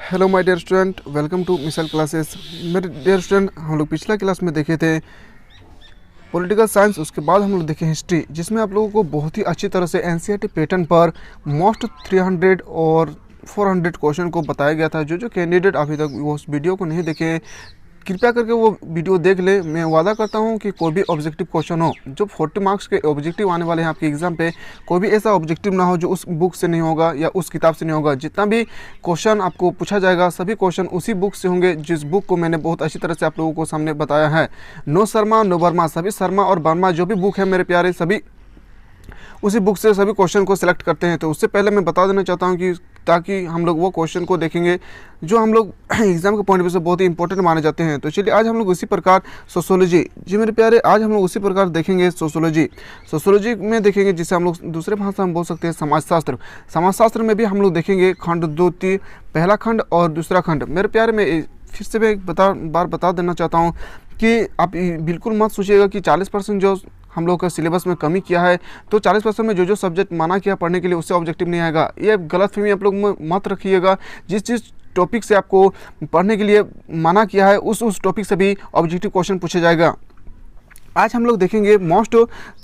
Hello my dear student, welcome to missile classes. मेरे dear student, हम लोग पिछला क्लास में देखे थे पॉलिटिकल साइंस, उसके बाद हम लोग देखे हिस्ट्री, जिसमें आप लोगों को बहुत ही अच्छी तरह से एनसीईआरटी पैटर्न पर मोस्ट 300 और 400 क्वेश्चन को बताया गया था। जो कैंडिडेट अभी तक वो उस वीडियो को नहीं देखे, कृपया करके वो वीडियो देख ले। मैं वादा करता हूँ कि कोई भी ऑब्जेक्टिव क्वेश्चन हो, जो 40 मार्क्स के ऑब्जेक्टिव आने वाले हैं आपके एग्जाम पे, कोई भी ऐसा ऑब्जेक्टिव ना हो जो उस बुक से नहीं होगा या उस किताब से नहीं होगा। जितना भी क्वेश्चन आपको पूछा जाएगा, सभी क्वेश्चन उसी बुक से होंगे जिस बुक को मैंने बहुत अच्छी तरह से आप लोगों को सामने बताया है। नो शर्मा नो वर्मा, सभी शर्मा और वर्मा जो भी बुक है मेरे प्यारे, सभी उसी बुक से सभी क्वेश्चन को सिलेक्ट करते हैं। तो उससे पहले मैं बता देना चाहता हूँ कि ताकि हम लोग वो क्वेश्चन को देखेंगे जो हम लोग एग्जाम के पॉइंट ऑफ व्यू से बहुत ही इंपॉर्टेंट माने जाते हैं। तो चलिए आज हम लोग उसी प्रकार सोशियोलॉजी, जी मेरे प्यारे, आज हम लोग उसी प्रकार देखेंगे सोशियोलॉजी में देखेंगे, जिसे हम लोग दूसरे भाषा में बोल सकते हैं समाजशास्त्र। समाजशास्त्र में भी हम लोग देखेंगे खंड 2, 3, पहला खंड और दूसरा खंड। मेरे प्यारे, मैं फिर से एक बार बता देना चाहता हूँ कि आप बिल्कुल मत सोचिएगा कि 40% जो हम लोग का सिलेबस में कमी किया है, तो 40% में जो सब्जेक्ट माना किया पढ़ने के लिए उससे ऑब्जेक्टिव नहीं आएगा। ये गलतफहमी आप लोग मत रखिएगा। जिस टॉपिक से आपको पढ़ने के लिए माना किया है उस टॉपिक से भी ऑब्जेक्टिव क्वेश्चन पूछा जाएगा। आज हम लोग देखेंगे मोस्ट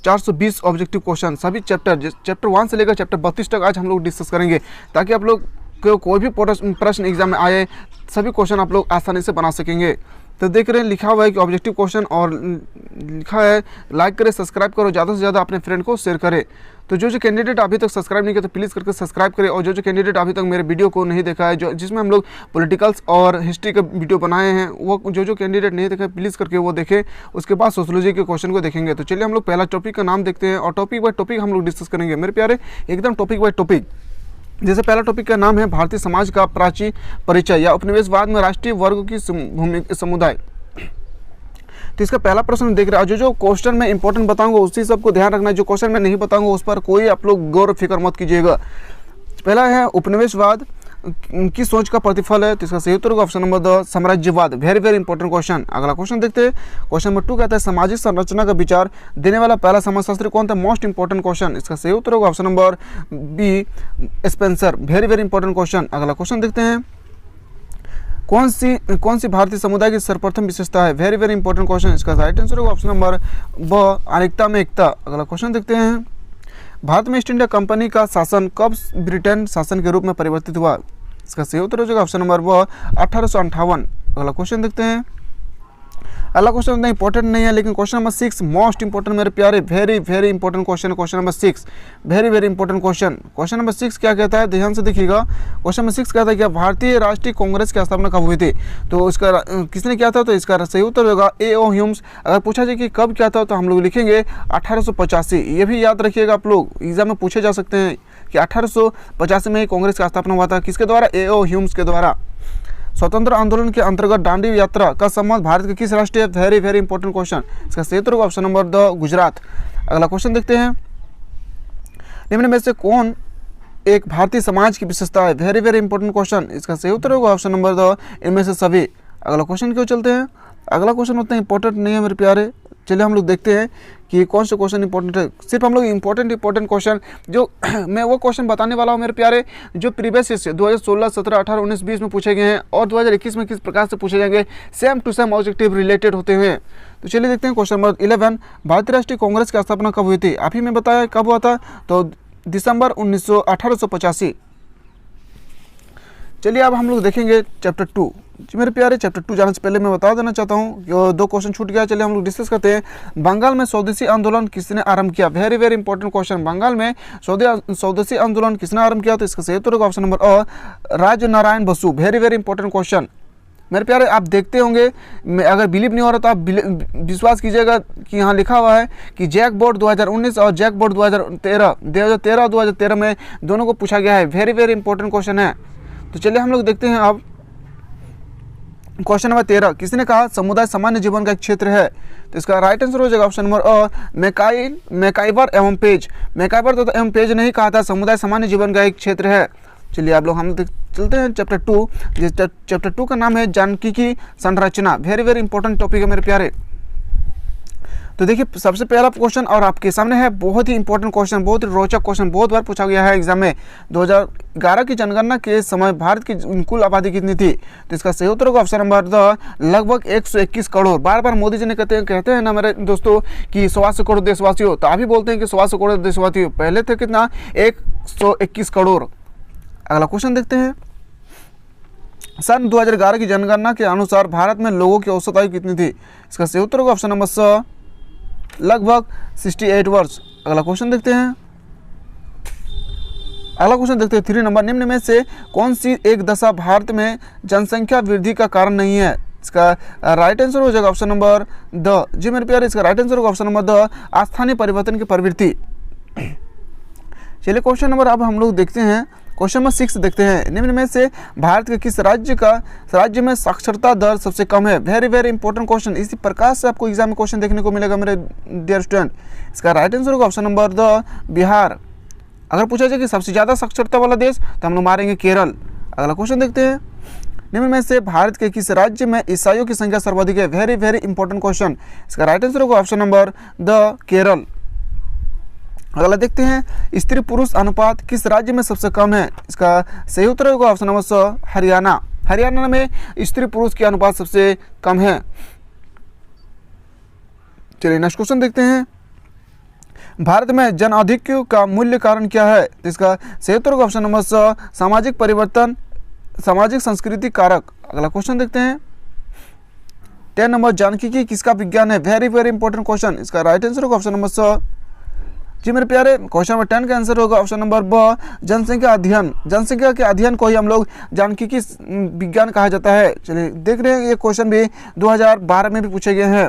420 ऑब्जेक्टिव क्वेश्चन, सभी चैप्टर 1 से लेकर चैप्टर 32 तक आज हम लोग डिस्कस करेंगे, ताकि आप लोग को कोई भी प्रश्न एग्जाम में आए, सभी क्वेश्चन आप लोग आसानी से बना सकेंगे। तो देख रहे हैं लिखा हुआ है कि ऑब्जेक्टिव क्वेश्चन, और लिखा है लाइक करें, सब्सक्राइब करो, ज़्यादा से ज़्यादा अपने फ्रेंड को शेयर करें। तो जो कैंडिडेट अभी तक सब्सक्राइब नहीं किया तो प्लीज़ करके सब्सक्राइब करें, और जो कैंडिडेट अभी तक मेरे वीडियो को नहीं देखा है, जिसमें हम लोग पॉलिटिकल्स और हिस्ट्री का वीडियो बनाए हैं, वो जो कैंडिडेट नहीं देखा प्लीज़ करके वो देखें। उसके बाद सोशियोलॉजी के क्वेश्चन को देखेंगे। तो चलिए हम लोग पहला टॉपिक का नाम देखते हैं और टॉपिक बाय टॉपिक हम लोग डिस्कस करेंगे मेरे प्यारे, एकदम टॉपिक बाय टॉपिक। जैसे पहला टॉपिक का नाम है भारतीय समाज का प्राचीन परिचय या उपनिवेशवाद में राष्ट्रीय वर्ग की समुदाय। तो इसका पहला प्रश्न देख रहे हैं। जो क्वेश्चन मैं इंपॉर्टेंट बताऊंगा उसी सबको ध्यान रखना है, जो क्वेश्चन मैं नहीं बताऊंगा उस पर कोई आप लोग गौर फिक्र मत कीजिएगा। पहला है उपनिवेशवाद की सोच का प्रतिफल है, तो इसका सही उत्तर होगा ऑप्शन नंबर 2 साम्राज्यवाद। Very very important question. अगला क्वेश्चन देखते हैं। क्वेश्चन नंबर 2 कहता है सामाजिक संरचना का विचार देने वाला पहला समाजशास्त्री कौन था? Most important question. इसका सही उत्तर होगा option number B Spencer. Very very important question. अगला क्वेश्चन देखते हैं। कौन सी भारतीय समुदाय की सर्वप्रथम विशेषता है? Very very important question. इसका राइट आंसर होगा ऑप्शन नंबर ब अनेकता में एकता। अगला क्वेश्चन देखते हैं। भारत में ईस्ट इंडिया कंपनी का शासन कब ब्रिटेन शासन के रूप में परिवर्तित हुआ? इसका सही उत्तर हो जाएगा ऑप्शन नंबर ब 1858। अगला क्वेश्चन देखते हैं। अगला क्वेश्चन उतना इंपॉर्टेंट नहीं है, लेकिन क्वेश्चन नंबर 6 मोस्ट इंपॉर्टेंट मेरे प्यारे, very very important question. Question number 6 very very important question. Question number 6 क्या कहता है, ध्यान से देखिएगा। क्वेश्चन नंबर 6 कहता है कि भारतीय राष्ट्रीय कांग्रेस की स्थापना कब हुई थी? तो इसका किसने किया था? तो इसका सही उत्तर होगा A.O. ह्यूम्स। अगर पूछा जाए कि कब क्या था तो हम लोग लिखेंगे 1885। ये भी याद रखिएगा, आप लोग एग्जाम में पूछे जा सकते हैं कि 1885 में कांग्रेस का स्थापना हुआ था। किसके द्वारा? A.O. ह्यूम्स के द्वारा। स्वतंत्र आंदोलन के अंतर्गत दांडी यात्रा का संबंध भारत के किस राष्ट्र है? Very very important question. इसका सही उत्तर होगा ऑप्शन नंबर 2 गुजरात। अगला क्वेश्चन देखते हैं। निम्न में से कौन एक भारतीय समाज की विशेषता है? Very very important question. इसका सही उत्तर होगा ऑप्शन नंबर 2 इनमें से सभी। अगला क्वेश्चन क्यों चलते हैं। अगला क्वेश्चन उतना इंपॉर्टेंट नहीं है मेरे प्यारे। चलिए हम लोग देखते हैं कि कौन से क्वेश्चन इंपॉर्टेंट है। सिर्फ हम लोग इंपॉर्टेंट क्वेश्चन जो मैं वो क्वेश्चन बताने वाला हूँ मेरे प्यारे, जो प्रीवियस से 2016, 17, 18, 19, 20 में पूछे गए हैं और 2021 में किस प्रकार से पूछे जाएंगे, same to same objective related होते हैं। तो चलिए देखते हैं क्वेश्चन नंबर 11। भारतीय राष्ट्रीय कांग्रेस की स्थापना कब हुई थी? अभी मैं बताया कब हुआ था, तो दिसंबर 1885। चलिए अब हम लोग देखेंगे चैप्टर 2। जी मेरे प्यारे, चैप्टर 2 जाने से पहले मैं बता देना चाहता हूँ कि 2 क्वेश्चन छूट गया। चलिए हम लोग डिस्कस करते हैं। बंगाल में स्वदेशी आंदोलन किसने आरंभ किया? Very very important question. Bengal में स्वदेशी आंदोलन किसने आरंभ किया? तो इसका सही उत्तर होगा ऑप्शन नंबर अ Rajnarayan Basu. Very very important question मेरे प्यारे। आप देखते होंगे, अगर बिलीव नहीं हो रहा तो आप विश्वास कीजिएगा कि यहाँ लिखा हुआ है कि जैक बोर्ड 2019 और जैक बोर्ड 2013 और 2013 में दोनों को पूछा गया है। वेरी वेरी इंपॉर्टेंट क्वेश्चन है। तो चलिए हम लोग देखते हैं अब क्वेश्चन नंबर 13। किसने कहा समुदाय सामान्य जीवन का एक क्षेत्र है? तो इसका राइट आंसर हो जाएगा ऑप्शन नंबर अ मैकाइवर एवं पेज। मैकाइवर एवं पेज नहीं कहा था, समुदाय सामान्य जीवन का एक क्षेत्र है। चलिए आप लोग हम चलते हैं चैप्टर 2। चैप्टर 2 का नाम है जानकी की संरचना। वेरी वेरी इंपॉर्टेंट टॉपिक है मेरे प्यारे। तो देखिए सबसे पहला क्वेश्चन और आपके सामने है, बहुत ही इंपॉर्टेंट क्वेश्चन, बहुत ही रोचक क्वेश्चन, बहुत बार पूछा गया है एग्जाम में। 2011 की जनगणना के समय भारत की कुल आबादी कितनी थी? तो इसका सही उत्तर होगा ऑप्शन नंबर द लगभग 121 करोड़। बार बार मोदी जी ने कहते हैं ना मेरे दोस्तों कि 125 करोड़ देशवासियों, तो अभी बोलते हैं कि 125 करोड़ देशवासियों, पहले थे कितना? 121 करोड़। अगला क्वेश्चन देखते हैं। सन 2011 की जनगणना के अनुसार भारत में लोगों की औसत आयु कितनी थी? इसका सही उत्तर होगा ऑप्शन नंबर स लगभग 68 वर्ष। अगला क्वेश्चन देखते हैं। अगला क्वेश्चन देखते हैं 3 नंबर, निम्न में से कौन सी एक दशा भारत में जनसंख्या वृद्धि का कारण नहीं है? इसका राइट आंसर हो जाएगा ऑप्शन नंबर द। जी मेरे प्यारे, इसका राइट आंसर होगा ऑप्शन नंबर द, स्थानीय परिवर्तन की प्रवृत्ति। चलिए क्वेश्चन नंबर अब हम लोग देखते हैं, क्वेश्चन नंबर 6 देखते हैं। निम्न में से भारत के किस राज्य में साक्षरता दर सबसे कम है? वेरी वेरी इंपॉर्टेंट क्वेश्चन, इसी प्रकार से आपको एग्जाम में क्वेश्चन देखने को मिलेगा मेरे डियर स्टूडेंट। इसका राइट आंसर होगा ऑप्शन नंबर द, बिहार। अगर पूछा जाए कि सबसे ज़्यादा साक्षरता वाला देश, तो हम लोग मारेंगे केरल। अगला क्वेश्चन देखते हैं। निम्न में से भारत के किस राज्य में ईसाइयों की संख्या सर्वाधिक है? वेरी वेरी इंपॉर्टेंट क्वेश्चन, इसका राइट आंसर होगा ऑप्शन नंबर द, केरल। अगला देखते हैं, स्त्री पुरुष अनुपात किस राज्य में सबसे कम है? इसका सही उत्तर होगा ऑप्शन नंबर स, हरियाणा। हरियाणा में स्त्री पुरुष की अनुपात सबसे कम है। चलिए नेक्स्ट क्वेश्चन देखते हैं। भारत में जन आधिक्य का मूल्य कारण क्या है? तो इसका सही उत्तर होगा ऑप्शन नंबर स, सामाजिक परिवर्तन, सामाजिक संस्कृति कारक। अगला क्वेश्चन देखते हैं। 10 नंबर, जानकीय किसका विज्ञान है? वेरी वेरी इंपॉर्टेंट क्वेश्चन, इसका राइट आंसर होगा ऑप्शन नंबर स। जी मेरे प्यारे, क्वेश्चन नंबर 10 का आंसर होगा ऑप्शन नंबर ब, जनसंख्या अध्ययन। जनसंख्या के अध्ययन को ही हम लोग जानकीय विज्ञान कहा जाता है। चलिए देख रहे हैं, ये क्वेश्चन भी 2012 में भी पूछे गए हैं।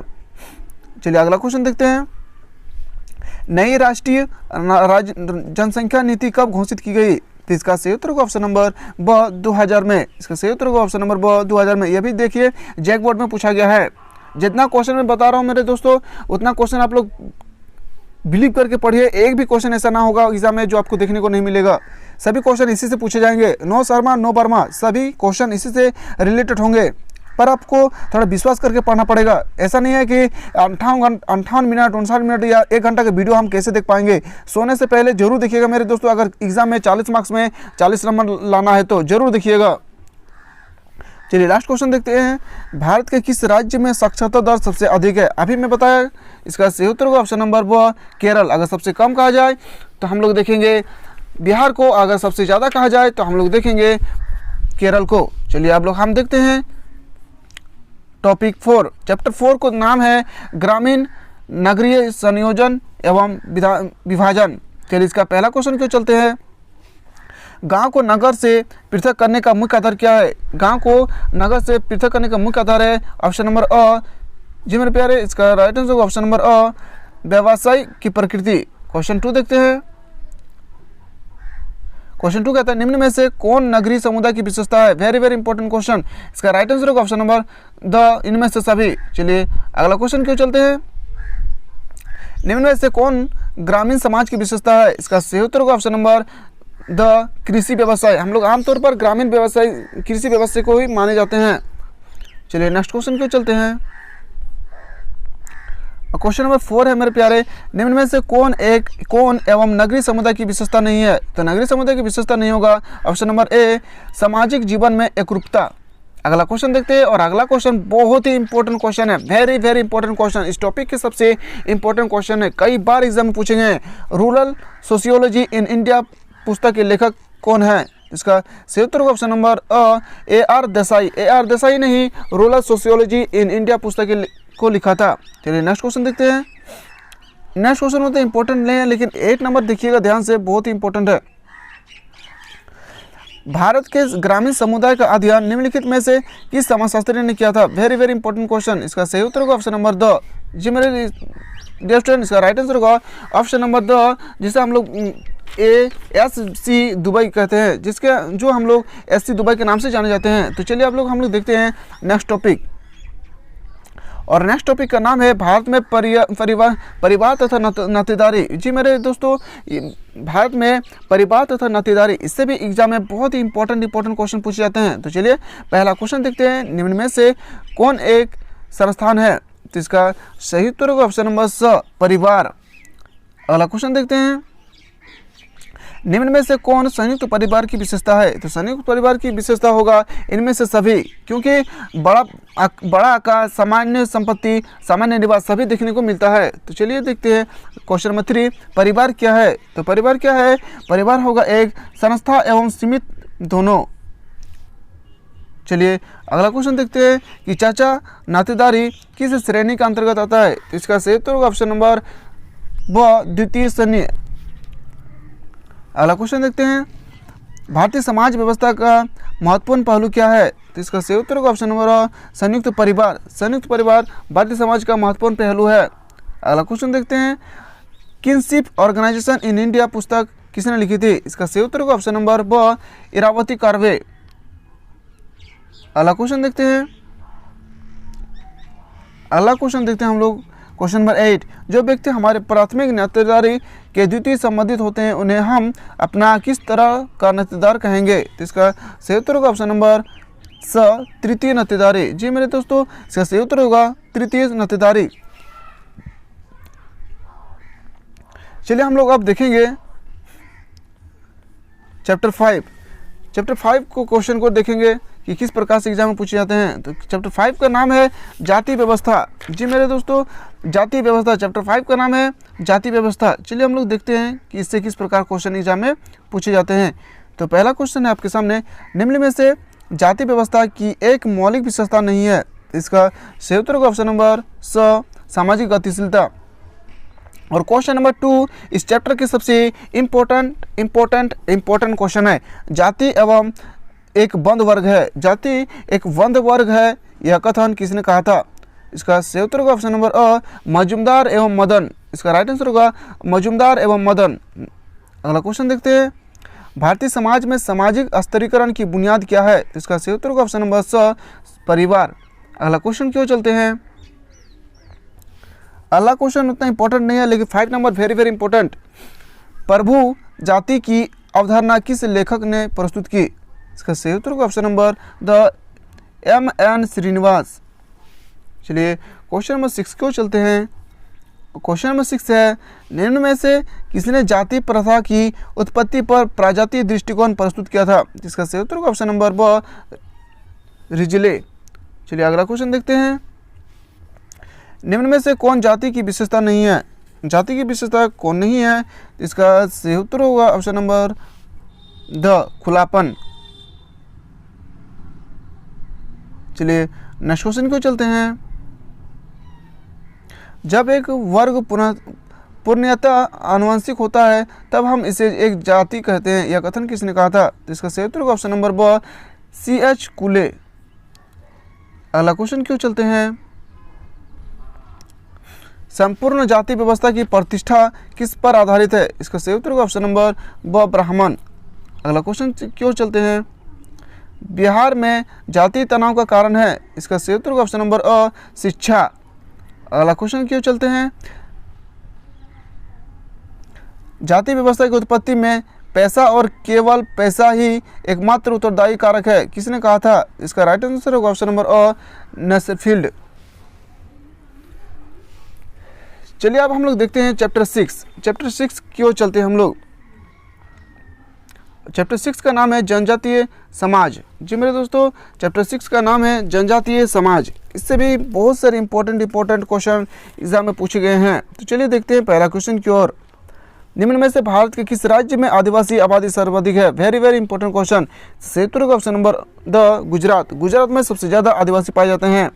चलिए अगला क्वेश्चन देखते हैं। नई राष्ट्रीय जनसंख्या नीति कब घोषित की गई? तो इसका सही उत्तर होगा ऑप्शन नंबर ब, 2000 में। इसका सही उत्तर होगा ऑप्शन नंबर ब, 2000 में। यह भी देखिए जैक बोर्ड में पूछा गया है। जितना क्वेश्चन मैं बता रहा हूँ मेरे दोस्तों, उतना क्वेश्चन आप लोग बिलीव करके पढ़िए। एक भी क्वेश्चन ऐसा ना होगा एग्जाम में जो आपको देखने को नहीं मिलेगा। सभी क्वेश्चन इसी से पूछे जाएंगे, नो शर्मा नो वर्मा, सभी क्वेश्चन इसी से रिलेटेड होंगे। पर आपको थोड़ा विश्वास करके पढ़ना पड़ेगा। ऐसा नहीं है कि 58 मिनट 59 मिनट या 1 घंटा का वीडियो हम कैसे देख पाएंगे। सोने से पहले जरूर देखिएगा मेरे दोस्तों। अगर एग्जाम में 40 मार्क्स में 40 नंबर लाना है तो जरूर देखिएगा। चलिए लास्ट क्वेश्चन देखते हैं। भारत के किस राज्य में साक्षरता दर सबसे अधिक है? अभी मैं बताया, इसका सही उत्तर होगा ऑप्शन नंबर ब, केरल। अगर सबसे कम कहा जाए तो हम लोग देखेंगे बिहार को, अगर सबसे ज़्यादा कहा जाए तो हम लोग देखेंगे केरल को। चलिए आप लोग हम देखते हैं टॉपिक 4, चैप्टर 4 को नाम है ग्रामीण नगरीय संयोजन एवं विभाजन। चलिए इसका पहला क्वेश्चन क्यों चलते हैं। गांव को नगर से पृथक करने का मुख्य आधार क्या है? गांव को नगर से पृथक करने का मुख्य आधार है ऑप्शन नंबर अ। जी मेरे प्यारे, इसका राइट आंसर होगा ऑप्शन नंबर अ, व्यवसाय की प्रकृति। क्वेश्चन 2 देखते हैं। क्वेश्चन 2 कहता है, निम्न में से कौन नगरीय समुदाय की विशेषता है? वेरी वेरी इंपॉर्टेंट क्वेश्चन, इसका राइट आंसर होगा ऑप्शन नंबर द, इनमें से सभी। चलिए अगला क्वेश्चन क्यों चलते हैं। निम्न में से कौन ग्रामीण समाज की विशेषता है? इसका सही उत्तर होगा ऑप्शन नंबर द, कृषि व्यवसाय। हम लोग आमतौर पर ग्रामीण व्यवसाय कृषि व्यवसाय को ही माने जाते हैं। चलिए नेक्स्ट क्वेश्चन क्यों चलते हैं। क्वेश्चन नंबर 4 है मेरे प्यारे, निम्न में से कौन एवं नगरीय समुदाय की विशेषता नहीं है? तो नगरीय समुदाय की विशेषता नहीं होगा ऑप्शन नंबर ए, सामाजिक जीवन में एकरूपता। अगला क्वेश्चन देखते हैं, और अगला क्वेश्चन बहुत ही इंपॉर्टेंट क्वेश्चन है, वेरी वेरी इंपॉर्टेंट क्वेश्चन। इस टॉपिक के सबसे इंपॉर्टेंट क्वेश्चन है, कई बार एग्जाम में पूछे गए। रूरल सोशियोलॉजी इन इंडिया पुस्तक के लेखक कौन है? इसका सही उत्तर होगा ऑप्शन नंबर अ, ए.आर. देसाई। ए.आर. देसाई ने ही रूरल सोशियोलॉजी इन इंडिया पुस्तक को लिखा था। चलिए नेक्स्ट क्वेश्चन देखते हैं। नेक्स्ट क्वेश्चन होते इंपॉर्टेंट नहीं है, लेकिन 8 नंबर देखिएगा ध्यान से, बहुत ही इंपॉर्टेंट है। भारत के ग्रामीण समुदाय का अध्ययन निम्नलिखित में से किस समाजशास्त्री ने किया था? वेरी वेरी इंपॉर्टेंट क्वेश्चन, इसका सही उत्तर होगा ऑप्शन नंबर द। जी मेरे डियर स्टूडेंट, इसका राइट आंसर होगा ऑप्शन नंबर द, जिसे हम लोग ASC दुबई कहते हैं, जो हम लोग SC दुबई के नाम से जाने जाते हैं। तो चलिए हम लोग देखते हैं नेक्स्ट टॉपिक, और नेक्स्ट टॉपिक का नाम है भारत में परिवार तथा नातेदारी। जी मेरे दोस्तों, भारत में परिवार तथा नातेदारी, इससे भी एग्जाम में बहुत ही इंपॉर्टेंट क्वेश्चन पूछे जाते हैं। तो चलिए पहला क्वेश्चन देखते हैं। निम्न में से कौन एक संस्थान है? तो इसका सही उत्तर होगा ऑप्शन नंबर स, परिवार। अगला क्वेश्चन देखते हैं, निम्न में से कौन संयुक्त परिवार की विशेषता है? तो संयुक्त परिवार की विशेषता होगा इनमें से सभी, क्योंकि बड़ा आकार, सामान्य संपत्ति, सामान्य निवास सभी देखने को मिलता है। तो चलिए देखते हैं क्वेश्चन नंबर 3, परिवार क्या है? तो परिवार क्या है? परिवार होगा एक संस्था एवं सीमित दोनों। चलिए अगला क्वेश्चन देखते हैं कि चाचा नातेदारी किस श्रेणी का अंतर्गत आता है? तो इसका सही उत्तर होगा ऑप्शन नंबर ब, द्वितीय श्रेणी। अगला क्वेश्चन देखते हैं, भारतीय समाज व्यवस्था का महत्वपूर्ण पहलू क्या है? तो इसका सही उत्तर होगा ऑप्शन नंबर अ, संयुक्त परिवार। संयुक्त परिवार भारतीय समाज का महत्वपूर्ण पहलू है। अगला क्वेश्चन देखते हैं, किनशिप ऑर्गेनाइजेशन इन इंडिया पुस्तक किसने लिखी थी? इसका सही उत्तर होगा ऑप्शन नंबर ब, इरावती कार्वे। अगला क्वेश्चन देखते हैं, हम लोग क्वेश्चन नंबर 8, जो व्यक्ति हमारे प्राथमिक नातेदारी के द्वितीय संबंधित होते हैं उन्हें हम अपना किस तरह का नातेदार कहेंगे? तो इसका सही उत्तर होगा ऑप्शन नंबर स, तृतीय नातेदारी। जी मेरे दोस्तों, इसका सही उत्तर होगा तृतीय नातेदारी। चलिए हम लोग अब देखेंगे चैप्टर 5 को क्वेश्चन को देखेंगे कि किस प्रकार से एग्जाम में पूछे जाते हैं। तो चैप्टर 5 का नाम है जाति व्यवस्था। जी मेरे दोस्तों, जाति व्यवस्था, चैप्टर 5 का नाम है जाति व्यवस्था। चलिए हम लोग देखते हैं कि इससे किस प्रकार क्वेश्चन एग्जाम में पूछे जाते हैं। तो पहला क्वेश्चन है आपके सामने, निम्न में से जाति व्यवस्था की एक मौलिक विशेषता नहीं है? इसका सही उत्तर होगा ऑप्शन नंबर स, सामाजिक गतिशीलता। और क्वेश्चन नंबर 2 इस चैप्टर के सबसे इम्पोर्टेंट क्वेश्चन है, जाति एवं एक बंद वर्ग है। जाति एक बंद वर्ग है, यह कथन किसने कहा था? इसका सही उत्तर होगा ऑप्शन नंबर अ, मजूमदार एवं मदन। इसका राइट आंसर होगा मजूमदार एवं मदन। अगला क्वेश्चन देखते हैं, भारतीय समाज में सामाजिक स्तरीकरण की बुनियाद क्या है? इसका सही उत्तर होगा ऑप्शन नंबर स, परिवार। अगला क्वेश्चन क्यों चलते हैं, अगला क्वेश्चन उतना इंपॉर्टेंट नहीं है, लेकिन 5 नंबर वेरी इंपॉर्टेंट। प्रभु जाति की अवधारणा किस लेखक ने प्रस्तुत की? इसका सही उत्तर होगा option number the, M.N. Srinivas. चलिए क्वेश्चन नंबर 6 को चलते हैं। क्वेश्चन नंबर 6 है, निम्न में से किसने जाति प्रथा की उत्पत्ति पर प्राजातीय दृष्टिकोण प्रस्तुत किया था? इसका सही उत्तर होगा ऑप्शन नंबर ब, रिजले। चलिए अगला क्वेश्चन देखते हैं, निम्न में से कौन जाति की विशेषता नहीं है? जाति की विशेषता कौन नहीं है? इसका सही उत्तर होगा ऑप्शन नंबर द, खुलापन। चलिए नेक्स्ट क्वेश्चन को चलते हैं, जब एक वर्ग पूर्णतः आनुवंशिक होता है तब हम इसे एक जाति कहते हैं, यह कथन किसने कहा था? तो इसका सही उत्तर होगा ऑप्शन नंबर ब, C.H. कुले। अगला क्वेश्चन क्यों चलते हैं, संपूर्ण जाति व्यवस्था की प्रतिष्ठा किस पर आधारित है? इसका सही उत्तर होगा ऑप्शन नंबर ब, ब्राह्मण। अगला क्वेश्चन क्यों चलते हैं, बिहार में जाति तनाव का कारण है? इसका सही उत्तर होगा ऑप्शन नंबर अ, शिक्षा। अगला क्वेश्चन क्यों चलते हैं, जाति व्यवस्था की उत्पत्ति में पैसा और केवल पैसा ही एकमात्र उत्तरदायी कारक है, किसने कहा था? इसका राइट आंसर होगा ऑप्शन नंबर अ, नसफील्ड। चलिए अब हम लोग देखते हैं चैप्टर 6 क्यों चलते हैं हम लोग। चैप्टर 6 का नाम है जनजातीय समाज। जी मेरे दोस्तों, चैप्टर 6 का नाम है जनजातीय समाज। इससे भी बहुत सारे इंपॉर्टेंट क्वेश्चन एग्जाम में पूछे गए हैं। तो चलिए देखते हैं पहला क्वेश्चन की ओर, निम्न में से भारत के किस राज्य में आदिवासी आबादी सर्वाधिक है? Very important question. सही उत्तर होगा option number the, Gujarat. Gujarat में सबसे ज़्यादा आदिवासी पाए जाते हैं।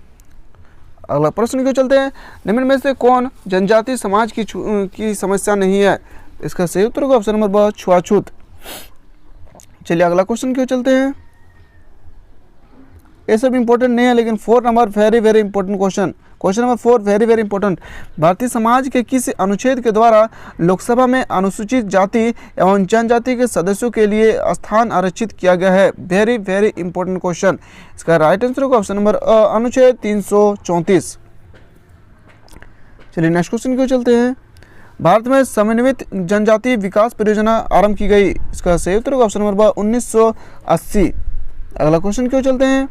अगला प्रश्न क्यों चलते हैं, निम्न में से कौन जनजातीय समाज की समस्या नहीं है? इसका सही उत्तर होगा ऑप्शन नंबर ब, छुआछूत। चलिए अगला क्वेश्चन क्यों चलते हैं, ये सब इंपॉर्टेंट नहीं है, लेकिन 4 number very important question. Question number 4 very important, Bharatiya Samaj के किस अनुच्छेद के द्वारा लोकसभा में अनुसूचित जाति एवं जनजाति के सदस्यों के लिए स्थान आरक्षित किया गया है? Very important question. इसका राइट आंसर होगा ऑप्शन नंबर अ, अनुच्छेद 334। चलिए नेक्स्ट क्वेश्चन क्यों चलते हैं, भारत में समन्वित जनजातीय विकास परियोजना आरंभ की गई? इसका सही उत्तर होगा ऑप्शन नंबर ब, 1980। अगला क्वेश्चन क्यों चलते हैं,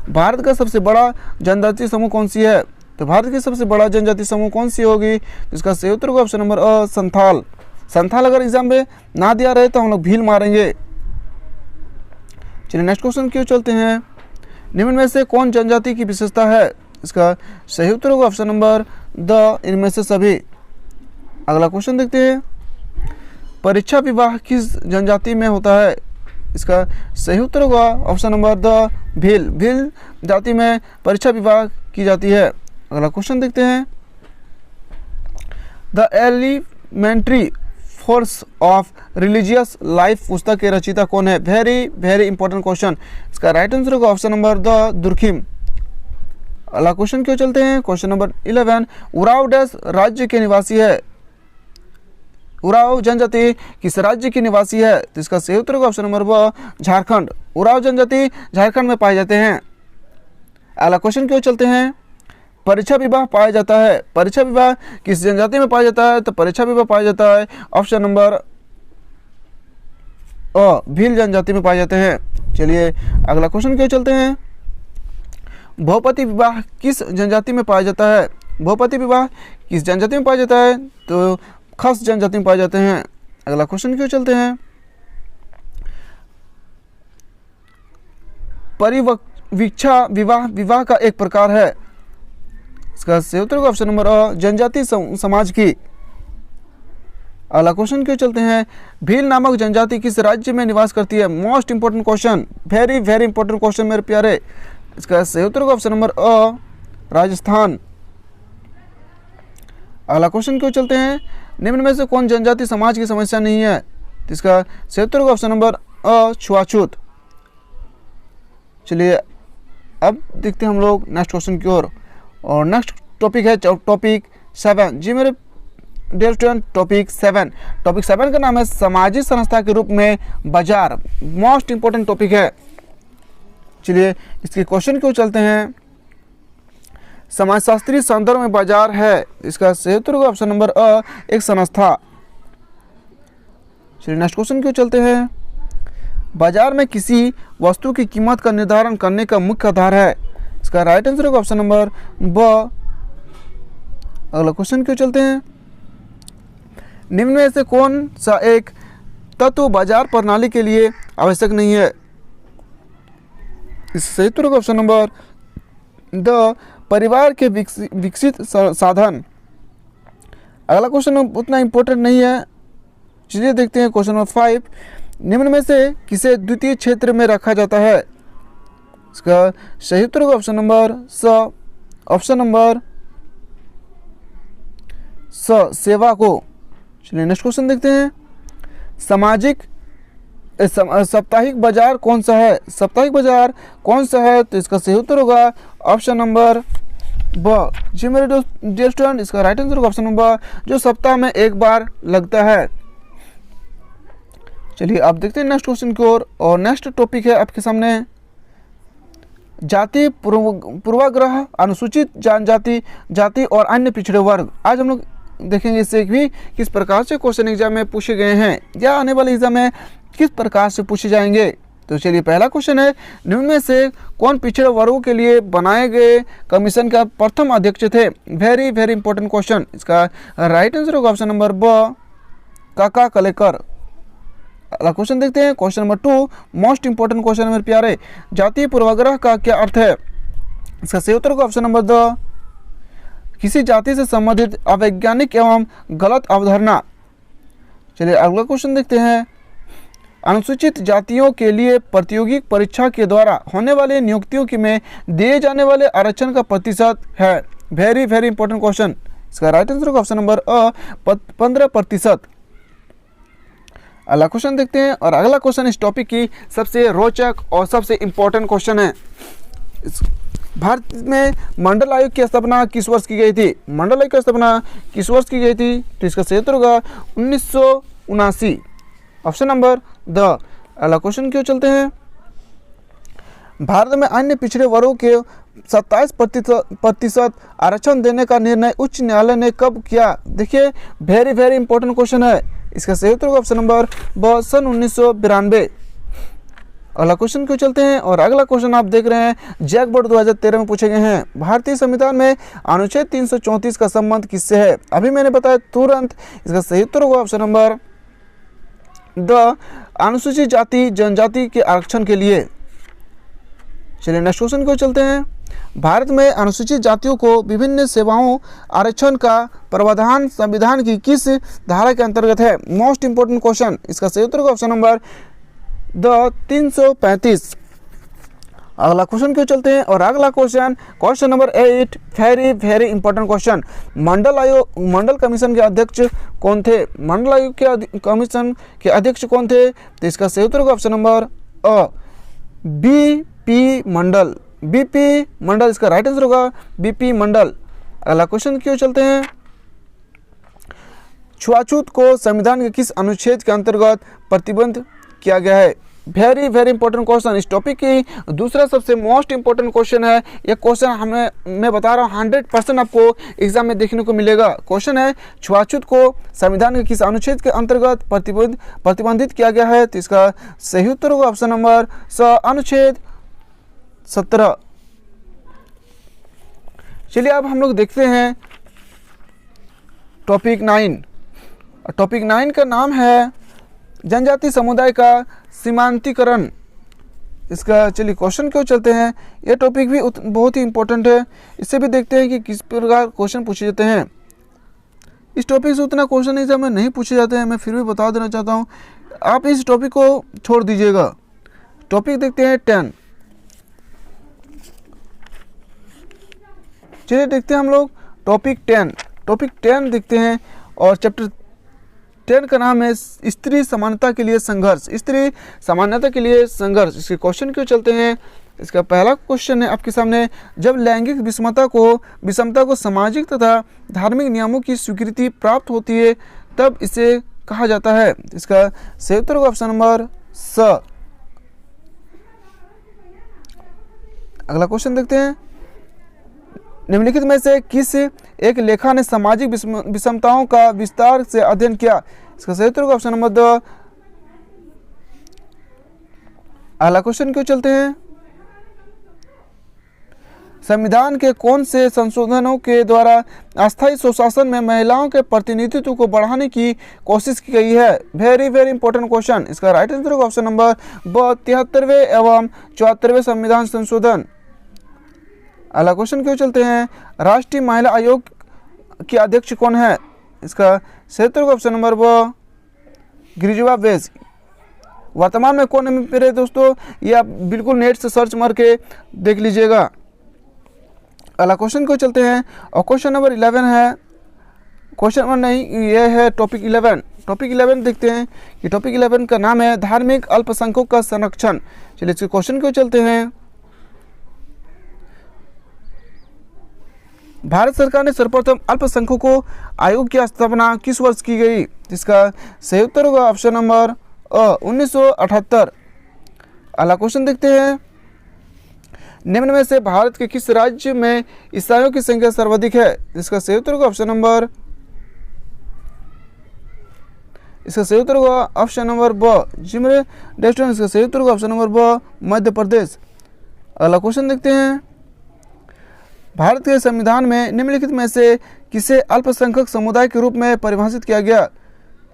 भारत का सबसे बड़ा जनजातीय समूह कौन सी है? तो भारत की सबसे बड़ा जनजाति समूह कौन सी होगी? तो इसका सही उत्तर होगा ऑप्शन नंबर अ, संथाल। संथाल अगर एग्जाम में ना दिया रहे तो हम लोग भील मारेंगे। चलिए नेक्स्ट क्वेश्चन क्यों चलते हैं। निम्न में से कौन जनजाति की विशेषता है? इसका सही उत्तर होगा ऑप्शन नंबर द, इनमें से सभी। अगला क्वेश्चन देखते हैं, परीक्षा विवाह किस जनजाति में होता है? इसका सही उत्तर होगा option number the, Bhil. Bhil जाति में परीक्षा विवाह की जाती है। अगला क्वेश्चन देखते हैं, the elementary forms of religious life पुस्तक के रचयिता कौन है? Very very important question. इसका राइट आंसर होगा ऑप्शन नंबर द, दुर्खिम। अगला क्वेश्चन क्यों चलते हैं, क्वेश्चन नंबर 11, उराव डैश राज्य के निवासी है? उराव जनजाति किस राज्य की निवासी है? तो इसका सही उत्तर होगा ऑप्शन नंबर ब, झारखंड। उराव जनजाति झारखंड में पाए जाते हैं। अगला क्वेश्चन क्यों चलते हैं, परीक्षा विवाह पाया जाता है? परीक्षा विवाह किस जनजाति में पाया जाता है? तो परीक्षा विवाह पाया जाता है ऑप्शन नंबर अ, भील जनजाति में पाए जाते हैं। चलिए अगला क्वेश्चन क्यों चलते हैं, भूपति विवाह किस जनजाति में पाया जाता है? भूपति विवाह किस जनजाति में पाया जाता है? तो खस जनजाति में पाए जाते हैं। अगला क्वेश्चन क्यों चलते हैं, परिवीक्षा विवाह विवाह का एक प्रकार है? इसका सही उत्तर होगा ऑप्शन नंबर अ, जनजाति समाज की। अगला क्वेश्चन क्यों चलते हैं, भील नामक जनजाति किस राज्य में निवास करती है? Most important question, very very important question मेरे प्यारे। इसका सही उत्तर होगा ऑप्शन नंबर अ, राजस्थान। अगला क्वेश्चन क्यों चलते हैं, निम्न में से कौन जनजाति समाज की समस्या नहीं है? तो इसका सही उत्तर होगा ऑप्शन नंबर अ, छुआछूत। चलिए अब देखते हैं हम लोग नेक्स्ट क्वेश्चन की ओर, और नेक्स्ट टॉपिक है टॉपिक 7। जी मेरे डियर स्टूडेंट, टॉपिक 7 का नाम है सामाजिक संस्था के रूप में बाजार। मोस्ट इंपोर्टेंट टॉपिक है। चलिए इसके क्वेश्चन क्यों चलते हैं, समाजशास्त्री संदर्भ में बाजार है? इसका सही उत्तर होगा ऑप्शन नंबर अ, एक संस्था। चलिए नेक्स्ट क्वेश्चन क्यों चलते हैं, बाजार में किसी वस्तु की कीमत का निर्धारण करने का मुख्य आधार है? इसका राइट आंसर होगा ऑप्शन नंबर ब। अगला क्वेश्चन क्यों चलते हैं, निम्न में से कौन सा एक तत्व बाजार प्रणाली के लिए आवश्यक नहीं है? इस सही उत्तर होगा ऑप्शन नंबर द, परिवार के विकसित साधन। अगला क्वेश्चन उतना इंपॉर्टेंट नहीं है। चलिए देखते हैं क्वेश्चन नंबर 5, निम्न में से किसे द्वितीय क्षेत्र में रखा जाता है? इसका सही उत्तर होगा ऑप्शन नंबर स, ऑप्शन नंबर स, सेवा को। चलिए नेक्स्ट क्वेश्चन देखते हैं, साप्ताहिक बाजार कौन सा है? साप्ताहिक बाजार कौन सा है? तो इसका सही उत्तर होगा ऑप्शन नंबर ब। जी मेरे डियर स्टूडेंट, इसका राइट आंसर होगा ऑप्शन नंबर, जो सप्ताह में एक बार लगता है। चलिए आप देखते हैं नेक्स्ट क्वेश्चन की ओर, और नेक्स्ट टॉपिक है आपके सामने जाति पूर्वाग्रह, अनुसूचित जनजाति, जाति और अन्य पिछड़े वर्ग। आज हम लोग देखेंगे इससे भी किस प्रकार से क्वेश्चन एग्जाम में पूछे गए हैं या आने वाले एग्जाम में किस प्रकार से पूछे जाएंगे। तो चलिए पहला क्वेश्चन है, निम्न में से कौन पिछड़े वर्गों के लिए बनाए गए कमीशन का प्रथम अध्यक्ष थे? Very very important question. इसका राइट आंसर होगा ऑप्शन नंबर ब, काका कलेकर। अगला क्वेश्चन देखते हैं, question number 2, most important question मेरे प्यारे, जातीय पूर्वाग्रह का क्या अर्थ है? इसका सही उत्तर होगा ऑप्शन नंबर द, किसी जाति से संबंधित अवैज्ञानिक एवं गलत अवधारणा। चलिए अगला क्वेश्चन देखते हैं, अनुसूचित जातियों के लिए प्रतियोगी परीक्षा के द्वारा होने वाले नियुक्तियों की में दिए जाने वाले आरक्षण का प्रतिशत है? Very very important question. इसका राइट आंसर होगा ऑप्शन नंबर अ, 15%। अगला क्वेश्चन देखते हैं, और अगला क्वेश्चन इस टॉपिक की सबसे रोचक और सबसे इंपॉर्टेंट क्वेश्चन है। भारत में मंडल आयोग की स्थापना किस वर्ष की गई थी? मंडल आयोग की स्थापना किस वर्ष की गई थी? तो इसका सही उत्तर होगा 1979, ऑप्शन नंबर द। अगला क्वेश्चन क्यों चलते हैं, भारत में अन्य पिछड़े वर्गों के 27% आरक्षण देने का निर्णय उच्च न्यायालय ने कब किया? देखिए वेरी वेरी इंपॉर्टेंट क्वेश्चन है। इसका सही उत्तर होगा ऑप्शन नंबर ब, सन 1992। अगला क्वेश्चन क्यों चलते हैं और अगला क्वेश्चन आप देख रहे हैं जैक बोर्ड 2013 में पूछे गए हैं। भारतीय संविधान में अनुच्छेद 334 का संबंध किससे है? अभी मैंने बताया तुरंत। इसका सही उत्तर होगा ऑप्शन नंबर द, अनुसूचित जाति जनजाति के आरक्षण के लिए। चलिए नेक्स्ट क्वेश्चन को चलते हैं। भारत में अनुसूचित जातियों को विभिन्न सेवाओं आरक्षण का प्रावधान संविधान की किस धारा के अंतर्गत है? Most important question. इसका सही उत्तर होगा ऑप्शन नंबर द 335। अगला क्वेश्चन क्यों चलते हैं और अगला question number 8, very important question. Mandal commission के अध्यक्ष कौन थे? मंडल आयोग के कमीशन के अध्यक्ष कौन थे? तो इसका सही उत्तर होगा ऑप्शन नंबर अ, बीपी मंडल। बीपी मंडल इसका राइट आंसर होगा, बीपी मंडल। अगला क्वेश्चन क्यों चलते हैं। छुआछूत को संविधान के किस अनुच्छेद के अंतर्गत प्रतिबंध किया गया है? Very important question. इस टॉपिक की दूसरा सबसे मोस्ट इंपॉर्टेंट क्वेश्चन है। ये क्वेश्चन मैं बता रहा हूँ 100% आपको एग्जाम में देखने को मिलेगा। क्वेश्चन है छुआछूत को संविधान के किस अनुच्छेद के अंतर्गत प्रतिबंधित किया गया है? तो इसका सही उत्तर होगा ऑप्शन नंबर स, अनुच्छेद 17। चलिए अब हम लोग देखते हैं टॉपिक 9। टॉपिक 9 का नाम है जनजाति समुदाय का सीमांतीकरण। इसका चलिए क्वेश्चन क्यों चलते हैं। ये टॉपिक भी बहुत ही इंपॉर्टेंट है। इससे भी देखते हैं कि किस प्रकार क्वेश्चन पूछे जाते हैं। इस टॉपिक से उतना क्वेश्चन एग्जाम में नहीं पूछे जाते हैं, मैं फिर भी बता देना चाहता हूँ। आप इस टॉपिक को छोड़ दीजिएगा। टॉपिक देखते हैं 10। चलिए देखते हैं हम लोग टॉपिक 10। टॉपिक 10 देखते हैं और चैप्टर 10 का नाम है स्त्री समानता के लिए संघर्ष। स्त्री समानता के लिए संघर्ष। इसके क्वेश्चन क्यों चलते हैं। इसका पहला क्वेश्चन है आपके सामने, जब लैंगिक विषमता को सामाजिक तथा धार्मिक नियमों की स्वीकृति प्राप्त होती है तब इसे कहा जाता है? इसका सही उत्तर होगा ऑप्शन नंबर स। अगला क्वेश्चन देखते हैं, निम्नलिखित में से किस एक लेखा ने सामाजिक विषमताओं का विस्तार से अध्ययन किया? इसका सही उत्तर होगा ऑप्शन नंबर द। अगला क्वेश्चन क्यों चलते हैं, संविधान के कौन से संशोधनों के द्वारा अस्थायी स्वशासन में महिलाओं के प्रतिनिधित्व को बढ़ाने की कोशिश की गई है? Very important question. इसका राइट आंसर होगा ऑप्शन नंबर ब, 73वें एवं 74वें संविधान संशोधन। अगला क्वेश्चन क्यों चलते हैं, राष्ट्रीय महिला आयोग के अध्यक्ष कौन है? इसका सही उत्तर होगा ऑप्शन नंबर ब, गिरिजा बेस। वर्तमान में कौन एमपी है दोस्तों, ये आप बिल्कुल नेट से सर्च मार के देख लीजिएगा। अगला क्वेश्चन क्यों चलते हैं और क्वेश्चन नंबर 11 है, क्वेश्चन नंबर नहीं, ये है टॉपिक 11। टॉपिक 11 देखते हैं कि टॉपिक 11 का नाम है धार्मिक अल्पसंख्यकों का संरक्षण। चलिए इसके क्वेश्चन क्यों चलते हैं, भारत सरकार ने सर्वप्रथम अल्पसंख्यकों आयोग की स्थापना किस वर्ष की गई? इसका सही उत्तर होगा ऑप्शन नंबर 1978। अगला क्वेश्चन देखते हैं, निम्न में से भारत के किस राज्य में ईसाइयों की संख्या सर्वाधिक है? इसका सही उत्तर होगा ऑप्शन नंबर, इसका सही उत्तर होगा ऑप्शन नंबर ब, जिमरे डेस्टन। इसका सही उत्तर होगा ऑप्शन नंबर ब, मध्य प्रदेश। अगला क्वेश्चन देखते हैं, भारत के संविधान में निम्नलिखित में से किसे अल्पसंख्यक समुदाय के रूप में परिभाषित किया गया?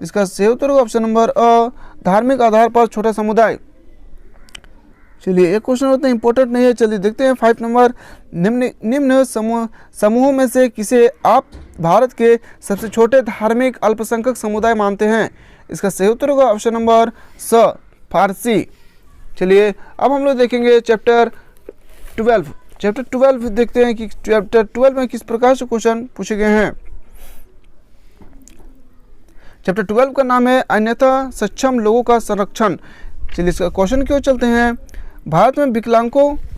इसका सही उत्तर होगा ऑप्शन नंबर अ, धार्मिक आधार पर छोटा समुदाय। चलिए एक क्वेश्चन उतना इंपॉर्टेंट नहीं है, चलिए देखते हैं 5 नंबर, निम्न समूहों में से किसे आप भारत के सबसे छोटे धार्मिक अल्पसंख्यक समुदाय मानते हैं? इसका सही उत्तर होगा ऑप्शन नंबर स, फारसी। चलिए अब हम लोग देखेंगे चैप्टर 12। चैप्टर 12 देखते हैं कि चैप्टर 12 में किस प्रकार से क्वेश्चन पूछे गए हैं। चैप्टर 12 का नाम है अन्यथा सक्षम लोगों का संरक्षण। चलिए इसका क्वेश्चन क्यों चलते हैं, भारत में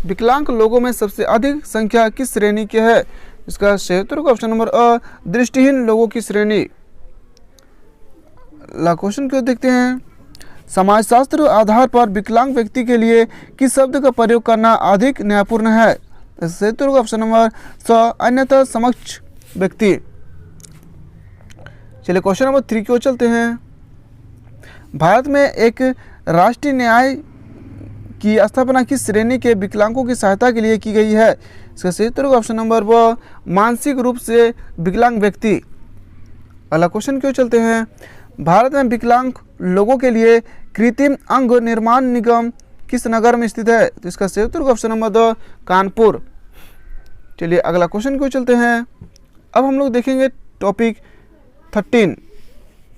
विकलांग लोगों में सबसे अधिक संख्या किस श्रेणी की है? इसका सही उत्तर होगा ऑप्शन नंबर अ, दृष्टिहीन लोगों की श्रेणी। क्वेश्चन क्यों देखते हैं, समाजशास्त्र आधार पर विकलांग व्यक्ति के लिए किस शब्द का प्रयोग करना अधिक न्यायपूर्ण है? सही उत्तर होगा ऑप्शन नंबर स, अन्यथा समक्ष व्यक्ति। चलिए क्वेश्चन नंबर 3 क्यों चलते हैं, भारत में एक राष्ट्रीय न्याय की स्थापना किस श्रेणी के विकलांगों की सहायता के लिए की गई है? इसका सही उत्तर होगा ऑप्शन नंबर ब, मानसिक रूप से विकलांग व्यक्ति। अगला क्वेश्चन क्यों चलते हैं, भारत में विकलांग लोगों के लिए कृत्रिम अंग निर्माण निगम किस नगर में स्थित है? तो इसका सही उत्तर होगा ऑप्शन नंबर द, कानपुर। चलिए अगला क्वेश्चन क्यों चलते हैं। अब हम लोग देखेंगे टॉपिक 13।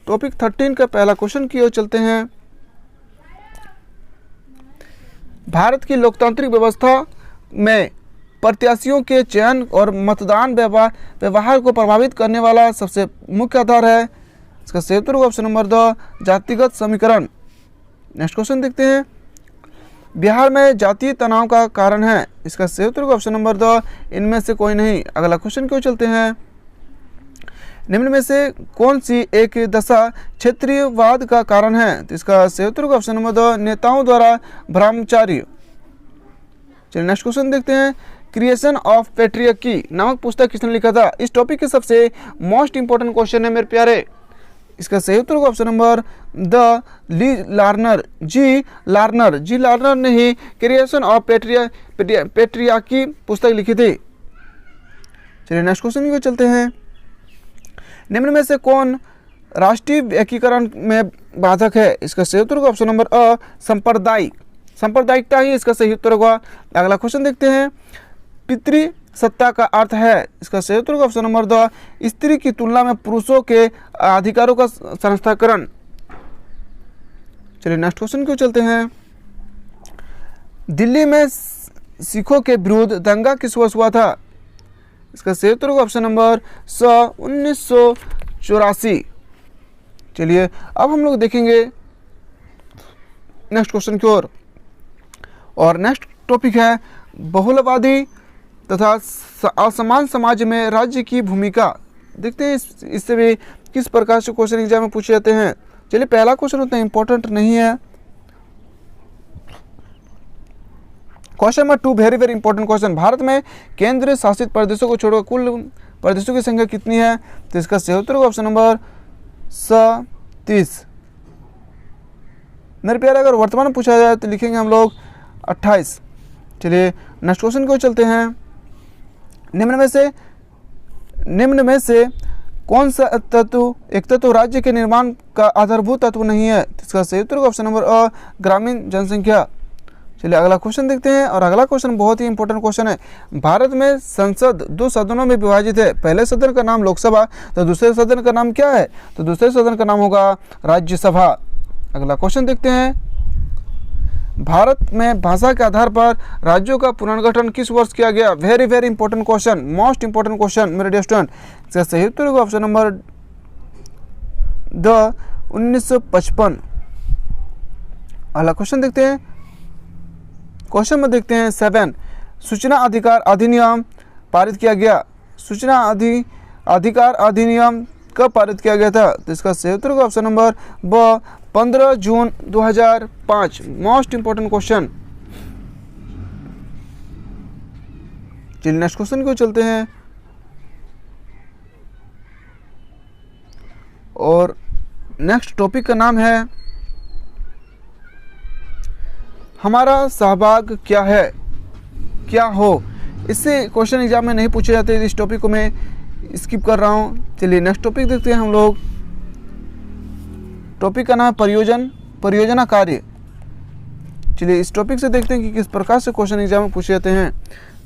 टॉपिक 13 का पहला क्वेश्चन की ओर चलते हैं। भारत की लोकतांत्रिक व्यवस्था में प्रत्याशियों के चयन और मतदान व्यवहार को प्रभावित करने वाला सबसे मुख्य आधार है? इसका सही उत्तर होगा ऑप्शन नंबर द, जातिगत समीकरण। नेक्स्ट क्वेश्चन देखते हैं, बिहार में जातीय तनाव का कारण है? इसका सही उत्तर होगा ऑप्शन नंबर द, इनमें से कोई नहीं। अगला क्वेश्चन क्यों चलते हैं, निम्न में से कौन सी एक दशा क्षेत्रीयवाद का कारण है? तो इसका सही उत्तर होगा ऑप्शन नंबर द, नेताओं द्वारा भ्रष्टाचार। चलिए नेक्स्ट क्वेश्चन देखते हैं, क्रिएशन ऑफ पेट्रियार्की नामक पुस्तक किसने लिखा था? इस टॉपिक के सबसे मोस्ट इंपॉर्टेंट क्वेश्चन है मेरे प्यारे। इसका सही उत्तर होगा ऑप्शन नंबर द, जी लार्नर ने ही क्रिएशन ऑफ पेट्रियार्की पुस्तक लिखी थी। चलिए नेक्स्ट क्वेश्चन की चलते हैं, निम्न में से कौन राष्ट्रीय एकीकरण में बाधक है? इसका सही उत्तर होगा ऑप्शन नंबर अ, सांप्रदायिकता ही इसका सही उत्तर होगा। अगला क्वेश्चन देखते हैं, पितृ सत्ता का अर्थ है? इसका सही उत्तर होगा ऑप्शन नंबर द, स्त्री की तुलना में पुरुषों के अधिकारों का संस्थाकरण। चलिए नेक्स्ट क्वेश्चन क्यों चलते हैं, दिल्ली में सिखों के विरुद्ध दंगा किस वर्ष हुआ था? इसका सही उत्तर होगा ऑप्शन नंबर स, 1984। चलिए अब हम लोग देखेंगे नेक्स्ट क्वेश्चन की ओर, और नेक्स्ट टॉपिक है बहुलवादी तथा असमान समाज में राज्य की भूमिका। देखते हैं इससे भी किस प्रकार से क्वेश्चन एग्जाम में पूछे जाते हैं। चलिए पहला क्वेश्चन उतना इंपॉर्टेंट नहीं है। Question number 2 very very important question, Bharat में केंद्र शासित प्रदेशों को छोड़कर कुल प्रदेशों की संख्या कितनी है? तो इसका सही उत्तर होगा ऑप्शन नंबर स, 30। मेरे प्यारे अगर वर्तमान में पूछा जाए तो लिखेंगे हम लोग 28। चलिए नेक्स्ट क्वेश्चन को चलते हैं, निम्न में से कौन सा एक तत्व राज्य के निर्माण का आधारभूत तत्व नहीं है? इसका सही उत्तर होगा ऑप्शन नंबर अ, ग्रामीण जनसंख्या। चलिए अगला क्वेश्चन देखते हैं, और अगला क्वेश्चन बहुत ही इंपॉर्टेंट क्वेश्चन है। भारत में संसद 2 सदनों में विभाजित है, पहले सदन का नाम लोकसभा, तो दूसरे सदन का नाम क्या है? तो दूसरे सदन का नाम होगा राज्यसभा। अगला क्वेश्चन देखते हैं, भारत में भाषा के आधार पर राज्यों का पुनर्गठन किस वर्ष किया गया? Very very important question, most important question मेरे डियर स्टूडेंट। इसका सही उत्तर होगा ऑप्शन नंबर द, 1955। अगला क्वेश्चन देखते हैं, क्वेश्चन में देखते हैं 7, सूचना अधिकार अधिनियम पारित किया गया। सूचना अधिकार अधिनियम कब पारित किया गया था? तो इसका सही उत्तर होगा ऑप्शन नंबर ब, 15 जून 2005। Most important question. चलिए नेक्स्ट क्वेश्चन को चलते हैं, और नेक्स्ट टॉपिक का नाम है हमारा सहभाग क्या है, क्या हो। इससे क्वेश्चन एग्जाम में नहीं पूछे जाते, इस टॉपिक को मैं स्किप कर रहा हूँ। चलिए नेक्स्ट टॉपिक देखते हैं हम लोग, टॉपिक का नाम है परियोजना कार्य। चलिए इस टॉपिक से देखते हैं कि किस प्रकार से क्वेश्चन एग्जाम में पूछे जाते हैं।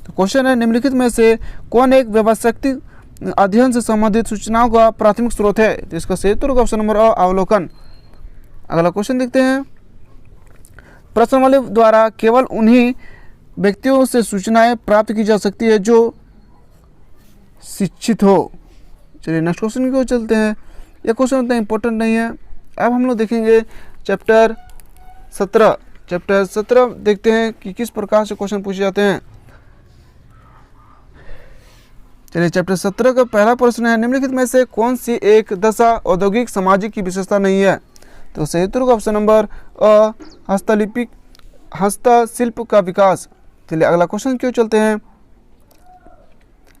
तो क्वेश्चन है, निम्नलिखित में से कौन एक व्यवसायिक अध्ययन से संबंधित सूचनाओं का प्राथमिक स्रोत है? तो इसका सही उत्तर होगा ऑप्शन नंबर अ, अवलोकन। अगला क्वेश्चन देखते हैं, प्रश्नावली द्वारा केवल उन्हीं व्यक्तियों से सूचनाएं प्राप्त की जा सकती है जो शिक्षित हो। चलिए नेक्स्ट क्वेश्चन की ओर चलते हैं, यह क्वेश्चन उतना इंपॉर्टेंट नहीं है। अब हम लोग देखेंगे चैप्टर 17 देखते हैं कि किस प्रकार से क्वेश्चन पूछे जाते हैं। चलिए चैप्टर 17 का पहला प्रश्न है, निम्नलिखित में से कौन सी एक दशा औद्योगिक सामाजिक की विशेषता नहीं है? तो सही उत्तर होगा ऑप्शन नंबर अ, हस्तशिल्प का विकास। चलिए अगला क्वेश्चन क्यों चलते हैं,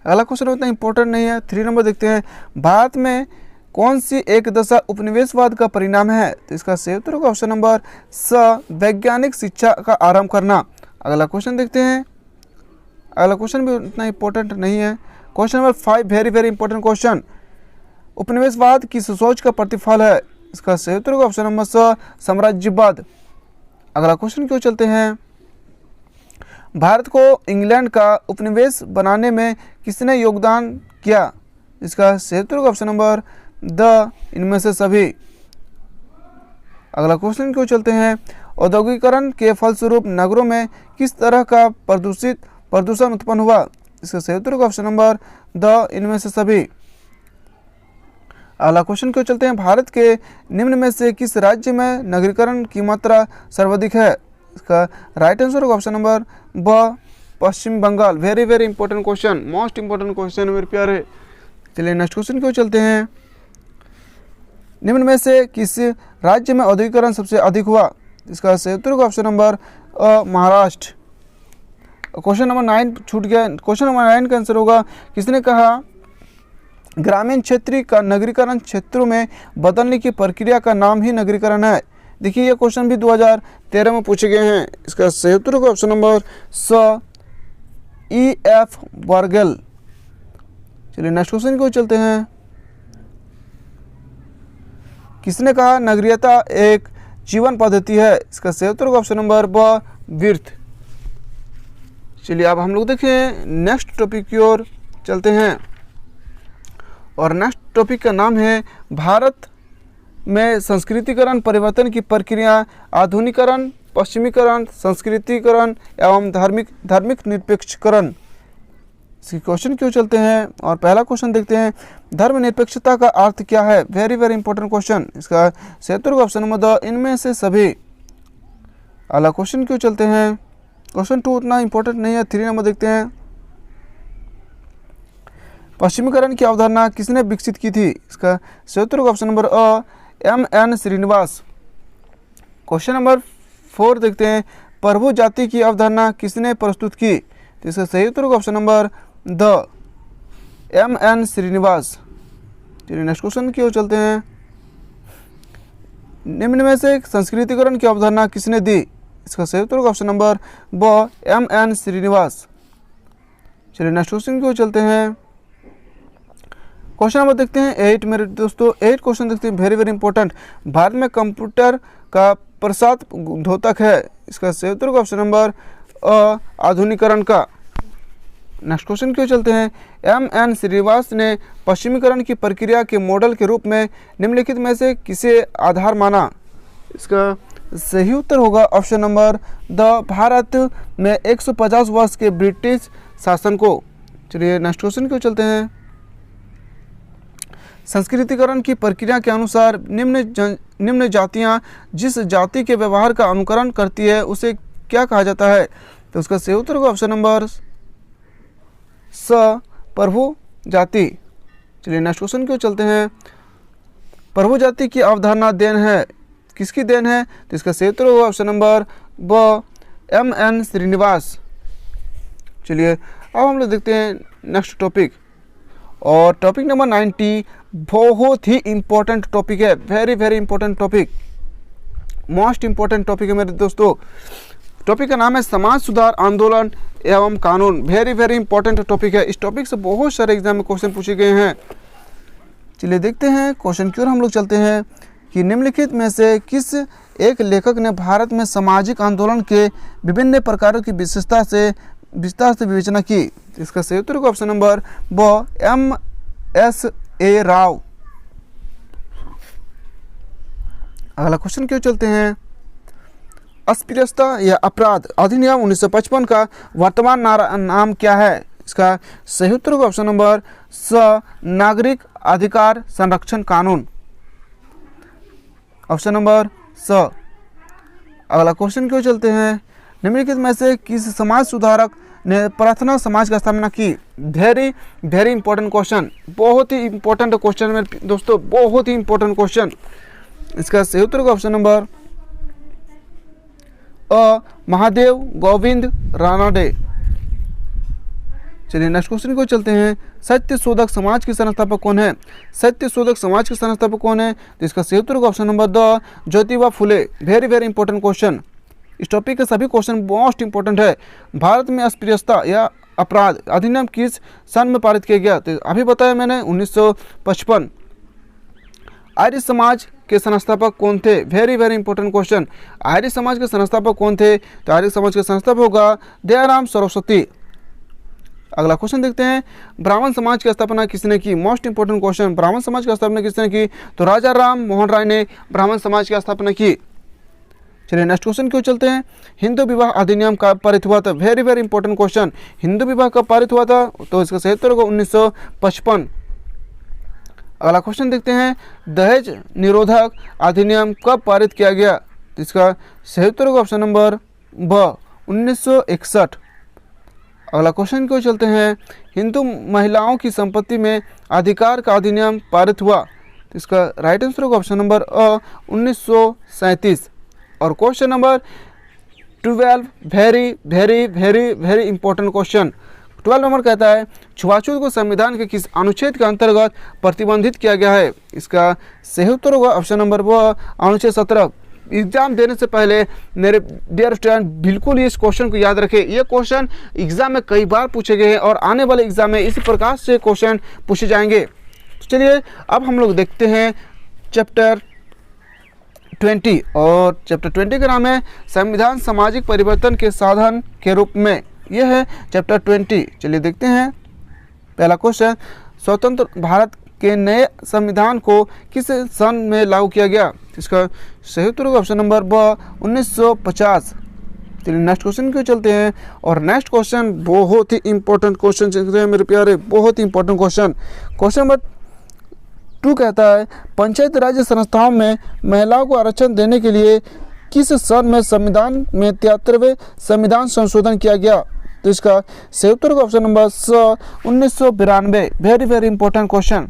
अगला क्वेश्चन उतना इंपॉर्टेंट नहीं है। 3 नंबर देखते हैं, भारत में कौन सी एक दशा उपनिवेशवाद का परिणाम है? तो इसका सही उत्तर होगा ऑप्शन नंबर स, वैज्ञानिक शिक्षा का आरंभ करना। अगला क्वेश्चन देखते हैं। अगला क्वेश्चन भी उतना इंपॉर्टेंट नहीं है। Question number 5 very very important question. उपनिवेशवाद किस सोच का प्रतिफल है? इसका सही उत्तर होगा ऑप्शन नंबर स, साम्राज्यवाद। अगला क्वेश्चन क्यों चलते हैं। भारत को इंग्लैंड का उपनिवेश बनाने में किसने योगदान किया? इसका सही उत्तर होगा ऑप्शन नंबर द, इनमें से सभी। अगला क्वेश्चन क्यों चलते हैं। औद्योगिकरण के फलस्वरूप नगरों में किस तरह का प्रदूषण उत्पन्न हुआ? इसका सही उत्तर होगा ऑप्शन नंबर द, इनमें से सभी। अगला क्वेश्चन क्यों चलते हैं। भारत के निम्न में से किस राज्य में नगरीकरण की मात्रा सर्वाधिक है? इसका राइट आंसर होगा ऑप्शन नंबर ब, Paschim Bangal. Very very important question, most important question मेरे प्यारे। चलिए नेक्स्ट क्वेश्चन क्यों चलते हैं। निम्न में से किस राज्य में औद्योगिकरण सबसे अधिक हुआ? इसका सही उत्तर होगा option number Maharashtra. Question number 9 छूट गया। क्वेश्चन नंबर 9 का आंसर होगा, किसने कहा ग्रामीण क्षेत्र का नगरीकरण क्षेत्रों में बदलने की प्रक्रिया का नाम ही नगरीकरण है? देखिए ये क्वेश्चन भी 2013 में पूछे गए हैं। इसका सही उत्तर होगा ऑप्शन नंबर स, E.F. बर्गेल। चलिए नेक्स्ट क्वेश्चन को चलते हैं। किसने कहा नगरीयता एक जीवन पद्धति है? इसका सही उत्तर होगा ऑप्शन नंबर ब, विर्थ। चलिए अब हम लोग देखें नेक्स्ट टॉपिक की ओर चलते हैं, और नेक्स्ट टॉपिक का नाम है भारत में संस्कृतिकरण परिवर्तन की प्रक्रिया, आधुनिकरण, पश्चिमीकरण, संस्कृतिकरण एवं धार्मिक निरपेक्षकरण। इसके क्वेश्चन क्यों चलते हैं, और पहला क्वेश्चन देखते हैं। धर्मनिरपेक्षता का अर्थ क्या है? Very very important question. इसका सही उत्तर होगा ऑप्शन नंबर द, इनमें से सभी। अगला क्वेश्चन क्यों चलते हैं। क्वेश्चन 2 उतना इंपॉर्टेंट नहीं है। 3 नंबर देखते हैं। पश्चिमीकरण की अवधारणा किसने विकसित की थी? इसका सही उत्तर होगा ऑप्शन नंबर अ, M.N. श्रीनिवास। क्वेश्चन नंबर 4 देखते हैं। प्रभु जाति की अवधारणा किसने प्रस्तुत की? तो इसका सही उत्तर होगा option number the, M.N. Srinivas. चलिए नेक्स्ट क्वेश्चन की ओर चलते हैं। निम्न में से संस्कृतिकरण की अवधारणा किसने दी? इसका सही उत्तर होगा ऑप्शन नंबर ब, M.N. श्रीनिवास। चलिए नेक्स्ट क्वेश्चन की ओर चलते हैं। क्वेश्चन नंबर देखते हैं 8 मेरे दोस्तों। 8 क्वेश्चन देखते हैं, वेरी वेरी इंपॉर्टेंट। भारत में कंप्यूटर का प्रसाद द्योतक है? इसका सही उत्तर होगा ऑप्शन नंबर अ, आधुनिकरण का। नेक्स्ट क्वेश्चन क्यों चलते हैं। M.N. श्रीनिवास ने पश्चिमीकरण की प्रक्रिया के मॉडल के रूप में निम्नलिखित में से किसे आधार माना? इसका सही उत्तर होगा ऑप्शन नंबर द, भारत में 150 वर्ष के ब्रिटिश शासन को। चलिए नेक्स्ट क्वेश्चन क्यों चलते हैं। संस्कृतिकरण की प्रक्रिया के अनुसार निम्न जातियां जिस जाति के व्यवहार का अनुकरण करती है उसे क्या कहा जाता है? तो उसका सही उत्तर होगा ऑप्शन नंबर स, प्रभु जाति। चलिए नेक्स्ट क्वेश्चन क्यों चलते हैं। प्रभु जाति की अवधारणा देन है, किसकी देन है? तो इसका सही उत्तर होगा ऑप्शन नंबर ब, M.N. श्रीनिवास। चलिए अब हम लोग देखते हैं नेक्स्ट टॉपिक, और टॉपिक नंबर 90 बहुत ही इंपॉर्टेंट टॉपिक है। Very very important topic, most important topic है मेरे दोस्तों। टॉपिक का नाम है समाज सुधार आंदोलन एवं कानून। वेरी वेरी इंपॉर्टेंट टॉपिक है। इस टॉपिक से बहुत सारे एग्जाम में क्वेश्चन पूछे गए हैं। चलिए देखते हैं क्वेश्चन की ओर हम लोग चलते हैं कि निम्नलिखित में से किस एक लेखक ने भारत में सामाजिक आंदोलन के विभिन्न प्रकारों की विस्तार से विवेचना की? इसका सही उत्तर होगा ऑप्शन नंबर ब, M.S.A. राव। अगला क्वेश्चन क्यों चलते हैं। अस्पृश्यता या अपराध अधिनियम 1955 का वर्तमान नाम क्या है? इसका सही उत्तर होगा ऑप्शन नंबर स, नागरिक अधिकार संरक्षण कानून। ऑप्शन नंबर स। अगला क्वेश्चन क्यों चलते हैं। निम्नलिखित में से किस समाज सुधारक ने प्रार्थना समाज की स्थापना की? वेरी वेरी इंपॉर्टेंट क्वेश्चन, बहुत ही इंपॉर्टेंट क्वेश्चन मेरे दोस्तों, बहुत ही इंपॉर्टेंट क्वेश्चन। इसका सही उत्तर होगा ऑप्शन नंबर अ, महादेव गोविंद रानडे। चलिए नेक्स्ट क्वेश्चन को चलते हैं। सत्य शोधक समाज के संस्थापक कौन है? सत्य शोधक समाज के संस्थापक कौन है? तो इसका सही उत्तर होगा option number the Jyotiba Phule. Very very important question. इस टॉपिक के सभी क्वेश्चन मोस्ट इंपॉर्टेंट है। भारत में अस्पृश्यता या अपराध अधिनियम किस सन में पारित किया गया? तो अभी बताया मैंने 1955। आर्य समाज के संस्थापक कौन थे? Very very important question. Arya Samaj के संस्थापक कौन थे? तो आर्य समाज के संस्थापक होगा दयाराम सरस्वती। अगला क्वेश्चन देखते हैं। ब्राह्मण समाज की स्थापना किसने की? Most important question. ब्राह्मण समाज की स्थापना किसने की? तो राजा राम मोहन राय ने ब्राह्मण समाज की स्थापना की। चलिए नेक्स्ट क्वेश्चन क्यों चलते हैं। हिंदू विवाह अधिनियम कब पारित हुआ था? Very very important question. Hindu विवाह कब पारित हुआ था? तो इसका सही उत्तर होगा 1955। अगला क्वेश्चन देखते हैं। दहेज निरोधक अधिनियम कब पारित किया गया? तो इसका सही उत्तर होगा ऑप्शन नंबर ब 1961। अगला क्वेश्चन क्यों चलते हैं। हिंदू महिलाओं की संपत्ति में अधिकार का अधिनियम पारित हुआ? तो इसका राइट आंसर होगा ऑप्शन नंबर अ 1937। और question number 12 very very very very important question. 12 number कहता है छुआछूत को संविधान के किस अनुच्छेद के अंतर्गत प्रतिबंधित किया गया है? इसका सही उत्तर होगा ऑप्शन नंबर व अनुच्छेद 17। एग्जाम देने से पहले मेरे डियर स्टूडेंट बिल्कुल इस क्वेश्चन को याद रखें। ये क्वेश्चन एग्जाम में कई बार पूछे गए हैं और आने वाले एग्जाम में इसी प्रकार से क्वेश्चन पूछे जाएंगे। तो चलिए अब हम लोग देखते हैं चैप्टर 20। और चैप्टर 20 का नाम है संविधान सामाजिक परिवर्तन के साधन के रूप में। यह है चैप्टर 20। चलिए देखते हैं। पहला क्वेश्चन, स्वतंत्र भारत के नए संविधान को किस सन में लागू किया गया? इसका सही उत्तर होगा ऑप्शन नंबर ब 1950। चलिए नेक्स्ट क्वेश्चन क्यों चलते हैं। और नेक्स्ट क्वेश्चन बहुत ही इंपॉर्टेंट क्वेश्चन चलते हैं मेरे प्यारे, बहुत ही इंपॉर्टेंट क्वेश्चन। क्वेश्चन नंबर 2 कहता है पंचायत राज्य संस्थाओं में महिलाओं को आरक्षण देने के लिए किस सन में संविधान में 73वें संविधान संशोधन किया गया? तो इसका सही उत्तर होगा ऑप्शन नंबर स 1992। Very very important question.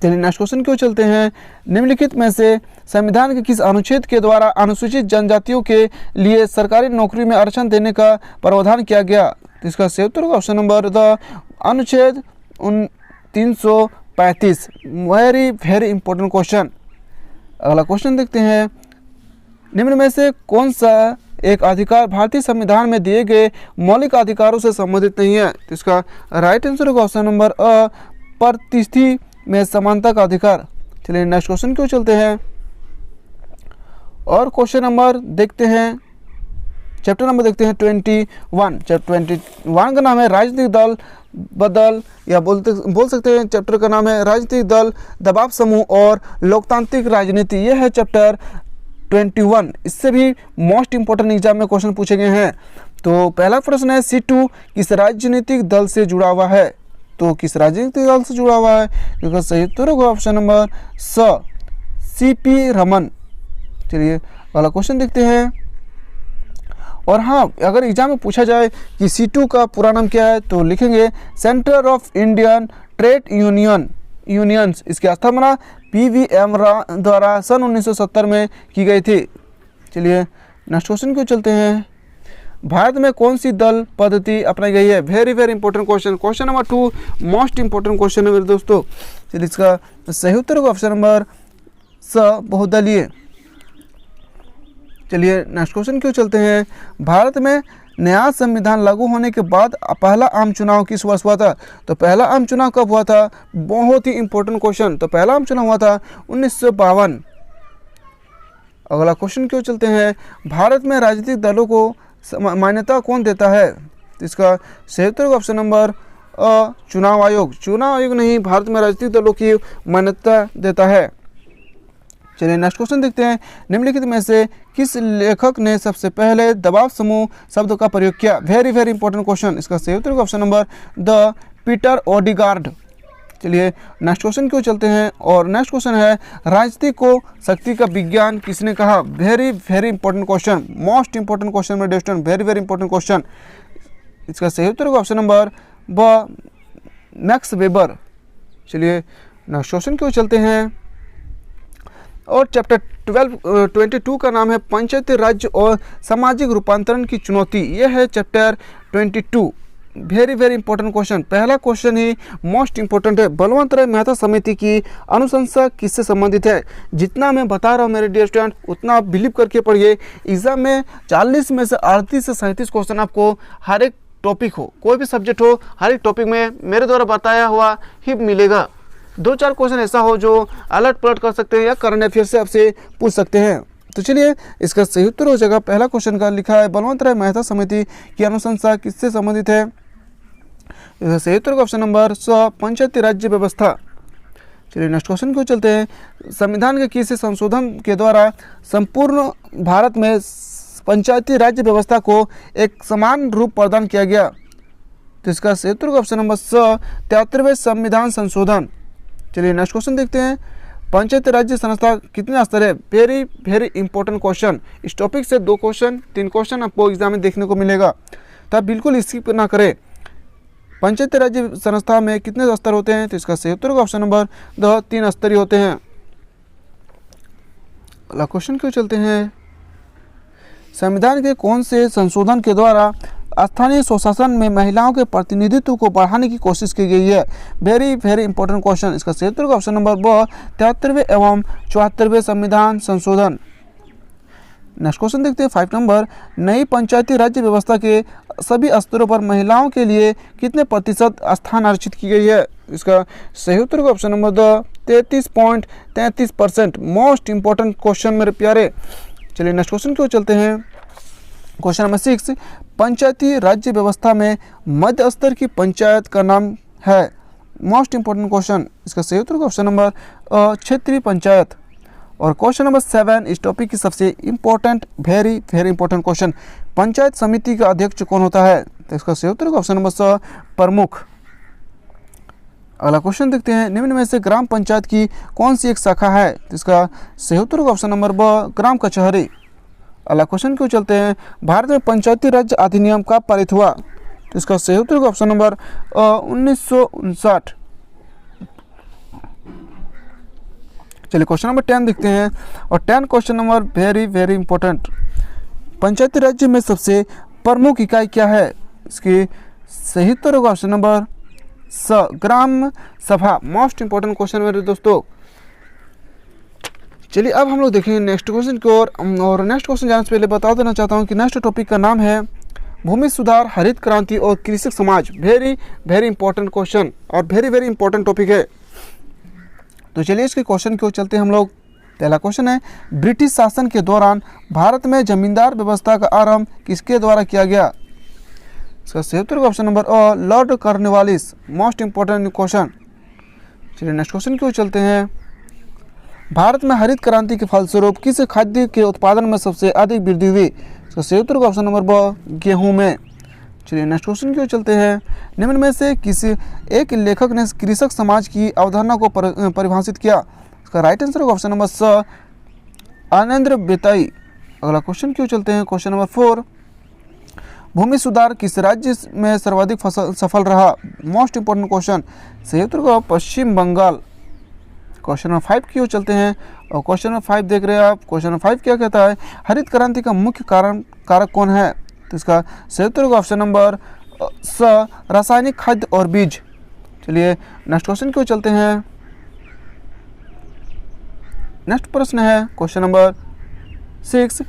चलिए नेक्स्ट क्वेश्चन क्यों चलते हैं। निम्नलिखित में से संविधान के किस अनुच्छेद के द्वारा अनुसूचित जनजातियों के लिए सरकारी नौकरी में आरक्षण देने का प्रावधान किया गया? तो इसका सही उत्तर होगा ऑप्शन नंबर द अनुच्छेद 335। Very very important question. अगला क्वेश्चन देखते हैं। निम्न में से कौन सा एक अधिकार भारतीय संविधान में दिए गए मौलिक अधिकारों से संबंधित नहीं है? तो इसका राइट आंसर होगा ऑप्शन नंबर अ प्रतिष्ठि में समानता का अधिकार। चलिए नेक्स्ट क्वेश्चन क्यों चलते हैं। और क्वेश्चन नंबर देखते हैं, चैप्टर नंबर देखते हैं 21। चैप्टर 21 का नाम है राजनीतिक दल बदल, या बोल सकते हैं चैप्टर का नाम है राजनीतिक दल, दबाव समूह और लोकतांत्रिक राजनीति। यह है चैप्टर 21। इससे भी मोस्ट इंपॉर्टेंट एग्जाम में क्वेश्चन पूछे गए हैं। तो पहला प्रश्न है C2 किस राजनीतिक दल से जुड़ा हुआ है? तो किस राजनीतिक दल से जुड़ा हुआ है? क्योंकि सही उत्तर होगा ऑप्शन नंबर स CP रमन। चलिए अगला क्वेश्चन देखते हैं। और हाँ, अगर एग्जाम में पूछा जाए कि C2 का पूरा नाम क्या है तो लिखेंगे centre of Indian trade unions. इसकी स्थापना PVM द्वारा सन 1970 में की गई थी। चलिए नेक्स्ट क्वेश्चन क्यों चलते हैं। भारत में कौन सी दल पद्धति अपनाई गई है? Very very important question. Question number 2 most important question है मेरे दोस्तों। चलिए इसका सही उत्तर होगा ऑप्शन नंबर स बहुदलीय। चलिए नेक्स्ट क्वेश्चन क्यों चलते हैं। भारत में नया संविधान लागू होने के बाद पहला आम चुनाव किस वर्ष हुआ था? तो पहला आम चुनाव कब हुआ था? बहुत ही इंपॉर्टेंट क्वेश्चन। तो पहला आम चुनाव हुआ था 1952। अगला क्वेश्चन क्यों चलते हैं। भारत में राजनीतिक दलों को मान्यता कौन देता है? तो इसका सही उत्तर होगा ऑप्शन नंबर अ चुनाव आयोग। चुनाव आयोग नहीं, भारत में राजनीतिक दलों की मान्यता देता है। चलिए नेक्स्ट क्वेश्चन देखते हैं। निम्नलिखित में से किस लेखक ने सबसे पहले दबाव समूह शब्द का प्रयोग किया? Very very important question. इसका सही उत्तर होगा option number the Peter Odegaard. चलिए नेक्स्ट क्वेश्चन क्यों चलते हैं। और नेक्स्ट क्वेश्चन है राजनीति को शक्ति का विज्ञान किसने कहा? Very very important question, most important question मेरे student, very very important question. इसका सही उत्तर होगा ऑप्शन नंबर ब मैक्स वेबर। चलिए नेक्स्ट क्वेश्चन क्यों चलते हैं। और चैप्टर 22 का नाम है पंचायती राज्य और सामाजिक रूपांतरण की चुनौती। यह है chapter 22। Very very important question. पहला क्वेश्चन ही मोस्ट इंपॉर्टेंट है। बलवंत राय मेहता समिति की अनुशंसा किससे संबंधित है? जितना मैं बता रहा हूँ मेरे डियर स्टूडेंट, उतना आप बिलीव करके पढ़िए। एग्जाम में 40 में से 38 से 37 क्वेश्चन आपको हर एक टॉपिक हो, कोई भी सब्जेक्ट हो, हर एक टॉपिक में मेरे द्वारा बताया हुआ ही मिलेगा। 2-4 क्वेश्चन ऐसा हो जो अलट पलट कर सकते हैं या करंट अफेयर से आपसे पूछ सकते हैं। तो चलिए इसका सही उत्तर हो जाएगा। पहला क्वेश्चन का लिखा है बलवंत राय मेहता समिति की अनुशंसा किससे संबंधित है? इसका सही उत्तर का ऑप्शन नंबर 100 पंचायती राज्य व्यवस्था। चलिए नेक्स्ट क्वेश्चन को चलते हैं। संविधान के किस संशोधन के द्वारा संपूर्ण भारत में पंचायती राज्य व्यवस्था को एक समान रूप प्रदान किया गया? तो इसका सही उत्तर का ऑप्शन नंबर 73वें संविधान संशोधन। चलिए नेक्स्ट क्वेश्चन देखते हैं। पंचायती राज्य संस्था कितने स्तर है? Very very important question. इस टॉपिक से 2 क्वेश्चन 3 क्वेश्चन आपको एग्जाम में देखने को मिलेगा, तो आप बिल्कुल स्किप ना करें। पंचायती राज्य संस्था में कितने स्तर होते हैं? तो इसका सही उत्तर का ऑप्शन नंबर 3 स्तरीय होते हैं। अगला क्वेश्चन क्यों चलते हैं। संविधान के कौन से संशोधन के द्वारा स्थानीय स्वशासन में महिलाओं के प्रतिनिधित्व को बढ़ाने की कोशिश की गई है? Very very important question. इसका सही उत्तर का ऑप्शन नंबर 73वें एवं 74वें संविधान संशोधन। नेक्स्ट क्वेश्चन देखते हैं 5 नंबर। नई पंचायती राज्य व्यवस्था के सभी स्तरों पर महिलाओं के लिए कितने प्रतिशत स्थान आरक्षित की गई है? इसका सही उत्तर का option number 33.33%। Most important question मेरे प्यारे। चलिए नेक्स्ट क्वेश्चन क्यों चलते हैं। Question number 6। पंचायती राज्य व्यवस्था में मध्य स्तर की पंचायत का नाम है? Most important question. इसका सही उत्तर का ऑप्शन नंबर क्षेत्रीय पंचायत। और क्वेश्चन नंबर 7 इस टॉपिक की सबसे important very very important question. Panchayat समिति का अध्यक्ष कौन होता है? तो इसका सही उत्तर का ऑप्शन नंबर प्रमुख। अगला क्वेश्चन देखते हैं। निम्न में से ग्राम पंचायत की कौन सी एक शाखा है? तो इसका सही उत्तर का ऑप्शन नंबर ग्राम कचहरी। अगला क्वेश्चन क्यों चलते हैं। भारत में पंचायती राज्य अधिनियम कब पारित हुआ? तो इसका सही उत्तर का ऑप्शन नंबर 1959। चलिए क्वेश्चन नंबर 10 देखते हैं। और 10 question number very very important. पंचायती राज्य में सबसे प्रमुख इकाई क्या है? इसकी सही उत्तर होगा ऑप्शन नंबर ग्राम सभा। मोस्ट इंपॉर्टेंट क्वेश्चन मेरे दोस्तों। चलिए अब हम लोग देखेंगे नेक्स्ट क्वेश्चन की ओर। और नेक्स्ट क्वेश्चन जाने से पहले बता देना चाहता हूँ कि नेक्स्ट टॉपिक का नाम है भूमि सुधार, हरित क्रांति और कृषक समाज। वेरी वेरी इंपॉर्टेंट क्वेश्चन और वेरी वेरी इंपॉर्टेंट टॉपिक है। तो चलिए इसके क्वेश्चन की ओर चलते हैं हम लोग। पहला क्वेश्चन है ब्रिटिश शासन के दौरान भारत में जमींदार व्यवस्था का आरंभ किसके द्वारा किया गया? इसका सही उत्तर का option number Lord Cornwallis. Most important question. चलिए नेक्स्ट क्वेश्चन की ओर चलते हैं। भारत में हरित क्रांति के फलस्वरूप किस खाद्य के उत्पादन में सबसे अधिक वृद्धि हुई? इसका सही उत्तर का ऑप्शन नंबर गेहूं में। चलिए नेक्स्ट क्वेश्चन की ओर चलते हैं। निम्न में से किसी एक लेखक ने कृषक समाज की अवधारणा को परिभाषित किया? इसका राइट आंसर होगा ऑप्शन नंबर आनंद बेताई। अगला क्वेश्चन की ओर चलते हैं। Question number 4। भूमि सुधार किस राज्य में सर्वाधिक सफल रहा? Most important question. सही उत्तर का पश्चिम बंगाल। क्वेश्चन नंबर 5 की ओर चलते हैं। और क्वेश्चन नंबर 5 देख रहे हैं आप। क्वेश्चन नंबर 5 क्या कहता है? हरित क्रांति का मुख्य कारक कौन है? तो इसका सही उत्तर का ऑप्शन नंबर रासायनिक खाद्य और बीज। चलिए नेक्स्ट क्वेश्चन की ओर चलते हैं। नेक्स्ट प्रश्न है क्वेश्चन नंबर 6।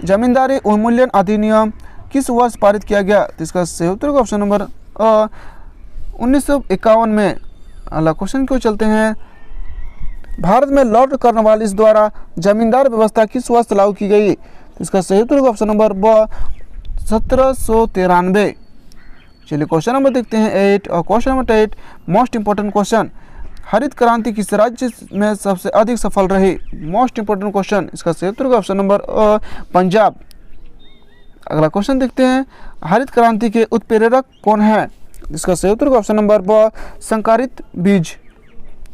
जमींदारी उन्मूलन अधिनियम किस वर्ष पारित किया गया? तो इसका सही उत्तर का ऑप्शन नंबर 1951 में। अगला क्वेश्चन क्यों चलते हैं। भारत में लॉर्ड कॉर्नवालिस द्वारा जमींदार व्यवस्था किस वर्ष लागू की गई? तो इसका सही उत्तर का ऑप्शन नंबर 1793। चलिए क्वेश्चन नंबर देखते हैं 8। और question number 8 most important question. हरित क्रांति किस राज्य में सबसे अधिक सफल रही? Most important question. इसका सही उत्तर का ऑप्शन नंबर पंजाब। अगला क्वेश्चन देखते हैं। हरित क्रांति के उत्प्रेरक कौन है? इसका सही उत्तर का ऑप्शन नंबर संकरित बीज।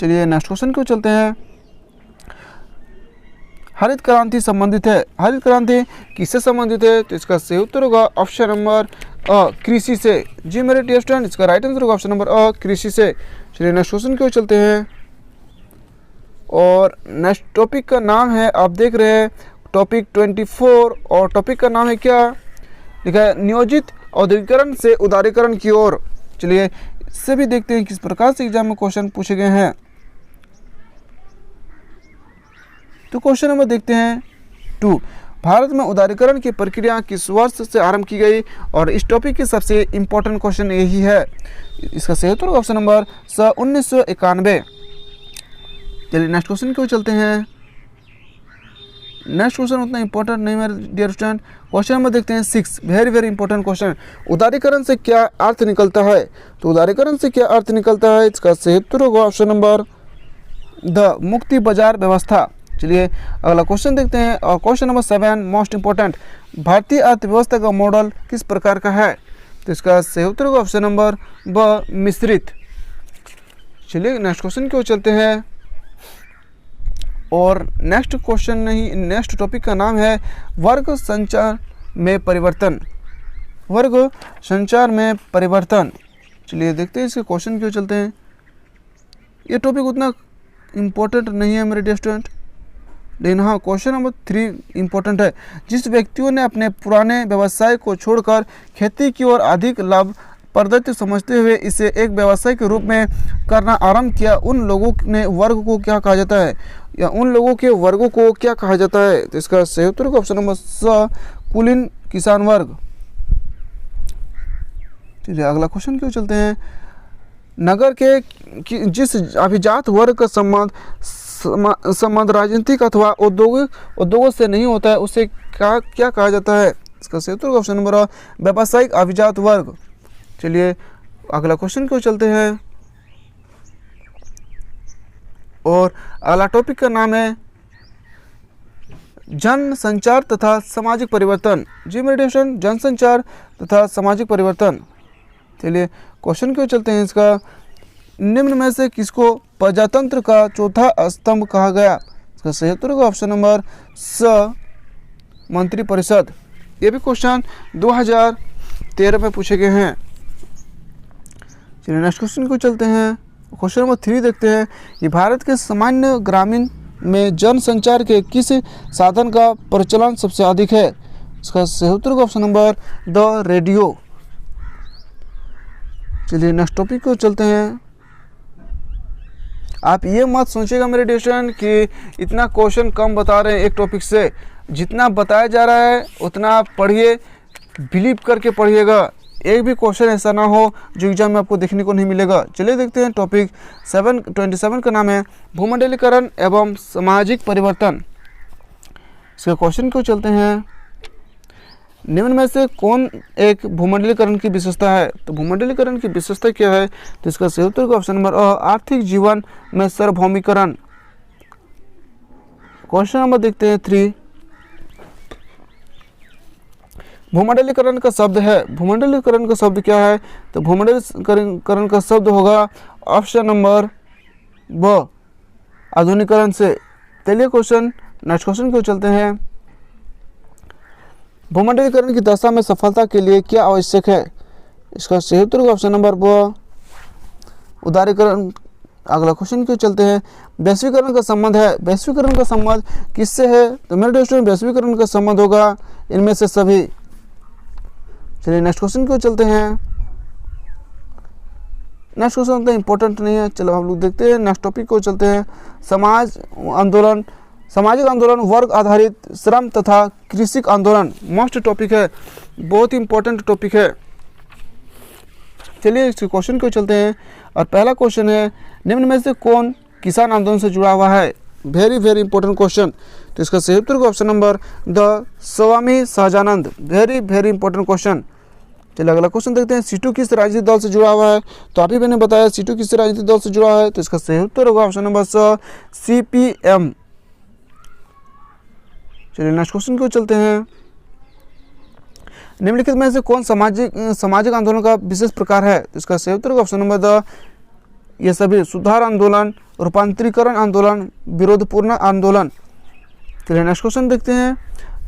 चलिए नेक्स्ट क्वेश्चन को चलते हैं। हरित क्रांति संबंधित है। हरित क्रांति किससे संबंधित है? तो इसका सही उत्तर होगा ऑप्शन नंबर कृषि से। जी मेरे डियर स्टूडेंट, इसका राइट आंसर होगा ऑप्शन नंबर कृषि से। चलिए नेक्स्ट क्वेश्चन की ओर चलते हैं। और नेक्स्ट टॉपिक का नाम है, आप देख रहे हैं टॉपिक 24। और टॉपिक का नाम है क्या? लिखा है नियोजित औद्योगिकरण से उदारीकरण की ओर। चलिए इससे भी देखते हैं किस प्रकार से एग्जाम में क्वेश्चन पूछे गए हैं। तो क्वेश्चन नंबर देखते हैं 2, भारत में उदारीकरण की प्रक्रिया किस वर्ष से आरंभ की गई? और इस टॉपिक के सबसे इंपॉर्टेंट क्वेश्चन यही है। इसका सही उत्तर ऑप्शन नंबर 1991। चलिए नेक्स्ट क्वेश्चन की ओर चलते हैं। नेक्स्ट क्वेश्चन उतना इंपॉर्टेंट नहीं मेरे डियर स्टूडेंट। क्वेश्चन नंबर देखते हैं 6, वेरी वेरी इंपॉर्टेंट क्वेश्चन। उदारीकरण से क्या अर्थ निकलता है? तो उदारीकरण से क्या अर्थ निकलता है? इसका सही उत्तर होगा ऑप्शन नंबर द मुक्ति बाजार व्यवस्था। चलिए अगला क्वेश्चन देखते हैं। और क्वेश्चन नंबर 7 मोस्ट इंपॉर्टेंट, भारतीय अर्थव्यवस्था का मॉडल किस प्रकार का है? तो इसका सही उत्तर होगा ऑप्शन नंबर ब मिश्रित। चलिए नेक्स्ट क्वेश्चन की ओर चलते हैं। और नेक्स्ट क्वेश्चन नहीं, नेक्स्ट टॉपिक का नाम है वर्ग संचार में परिवर्तन। वर्ग संचार में परिवर्तन। चलिए देखते हैं इसके क्वेश्चन की ओर चलते हैं। ये टॉपिक उतना इम्पोर्टेंट नहीं है मेरे डियर स्टूडेंट, लेकिन हाँ क्वेश्चन नंबर 3 इम्पोर्टेंट है। जिस व्यक्तियों ने अपने पुराने व्यवसाय को छोड़कर खेती की ओर अधिक लाभप्रद समझते हुए इसे एक व्यवसाय के रूप में करना आरंभ किया, उन लोगों ने वर्ग को क्या कहा जाता है? या उन लोगों के वर्गों को क्या कहा जाता है? तो इसका सही उत्तर होगा ऑप्शन नंबर स कुलीन किसान वर्ग। चलिए अगला क्वेश्चन क्यों चलते हैं। नगर के जिस अभिजात वर्ग का संबंध राजनीतिक अथवा उद्योगों से नहीं होता है उसे क्या कहा जाता है? इसका सही उत्तर ऑप्शन नंबर व्यावसायिक अभिजात वर्ग। चलिए अगला क्वेश्चन क्यों चलते हैं। और अगला टॉपिक का नाम है जन संचार तथा सामाजिक परिवर्तन। जी मेडिटेशन, जनसंचार तथा सामाजिक परिवर्तन। चलिए क्वेश्चन क्यों चलते हैं इसका। निम्न में से किसको प्रजातंत्र का चौथा स्तंभ कहा गया? इसका सही उत्तर होगा ऑप्शन नंबर स मंत्री परिषद। ये भी क्वेश्चन 2013 में पूछे गए हैं। चलिए नेक्स्ट क्वेश्चन को चलते हैं। क्वेश्चन नंबर 3 देखते हैं कि भारत के सामान्य ग्रामीण में जनसंचार के किस साधन का प्रचलन सबसे अधिक है? इसका सही उत्तर होगा ऑप्शन नंबर द रेडियो। चलिए नेक्स्ट टॉपिक को चलते हैं। आप ये मत सोचिएगा मेरे डियर स्टूडेंट कि इतना क्वेश्चन कम बता रहे हैं एक टॉपिक से। जितना बताया जा रहा है उतना आप पढ़िए, बिलीव करके पढ़िएगा। एक भी क्वेश्चन ऐसा ना हो जो एग्जाम में आपको देखने को नहीं मिलेगा। चलिए देखते हैं टॉपिक 27 का नाम है भूमंडलीकरण एवं सामाजिक परिवर्तन। इसके क्वेश्चन को चलते हैं। निम्न में से कौन एक भूमंडलीकरण की विशेषता है? तो भूमंडलीकरण की विशेषता क्या है? तो इसका सही उत्तर ऑप्शन नंबर आर्थिक जीवन में सार्वभौमिकरण। क्वेश्चन नंबर देखते हैं 3। भूमंडलीकरण का शब्द है। भूमंडलीकरण का शब्द क्या है? तो भूमंडलीकरण का शब्द होगा ऑप्शन नंबर ब आधुनिकरण से। चलिए क्वेश्चन नेक्स्ट क्वेश्चन को चलते हैं। भूमंडलीकरण की दशा में सफलता के लिए क्या आवश्यक है? इसका सही उत्तर होगा ऑप्शन नंबर ब उदारीकरण। अगला क्वेश्चन क्यों चलते हैं। वैश्वीकरण का संबंध है। वैश्वीकरण का संबंध किससे है? तो मेरे स्टूडेंट वैश्वीकरण का संबंध होगा इनमें से सभी। चलिए नेक्स्ट क्वेश्चन क्यों चलते हैं। नेक्स्ट क्वेश्चन उतना इंपॉर्टेंट नहीं है, चलो हम लोग देखते हैं। नेक्स्ट टॉपिक को चलते हैं। सामाजिक आंदोलन, वर्ग आधारित श्रम तथा कृषि आंदोलन। मोस्ट टॉपिक है, बहुत ही इंपॉर्टेंट टॉपिक है। चलिए इस क्वेश्चन को चलते हैं। और पहला क्वेश्चन है निम्न में से कौन किसान आंदोलन से जुड़ा हुआ है? Very very important question. तो इसका सही उत्तर ऑप्शन नंबर द Swami Sahajanand. Very very important question. चलिए अगला क्वेश्चन देखते हैं। सीटू किस राजनीतिक दल से जुड़ा हुआ है? तो अभी मैंने बताया सीटू किस राजनीतिक दल से जुड़ा है। तो इसका सही उत्तर होगा ऑप्शन नंबर CPM। चलिए नेक्स्ट क्वेश्चन को चलते हैं। निम्नलिखित में से कौन सामाजिक आंदोलन का विशेष प्रकार है? तो इसका सही उत्तर होगा ऑप्शन नंबर द ये सभी सुधार आंदोलन, रूपांतरीकरण आंदोलन, विरोधपूर्ण आंदोलन। चलिए नेक्स्ट क्वेश्चन देखते हैं।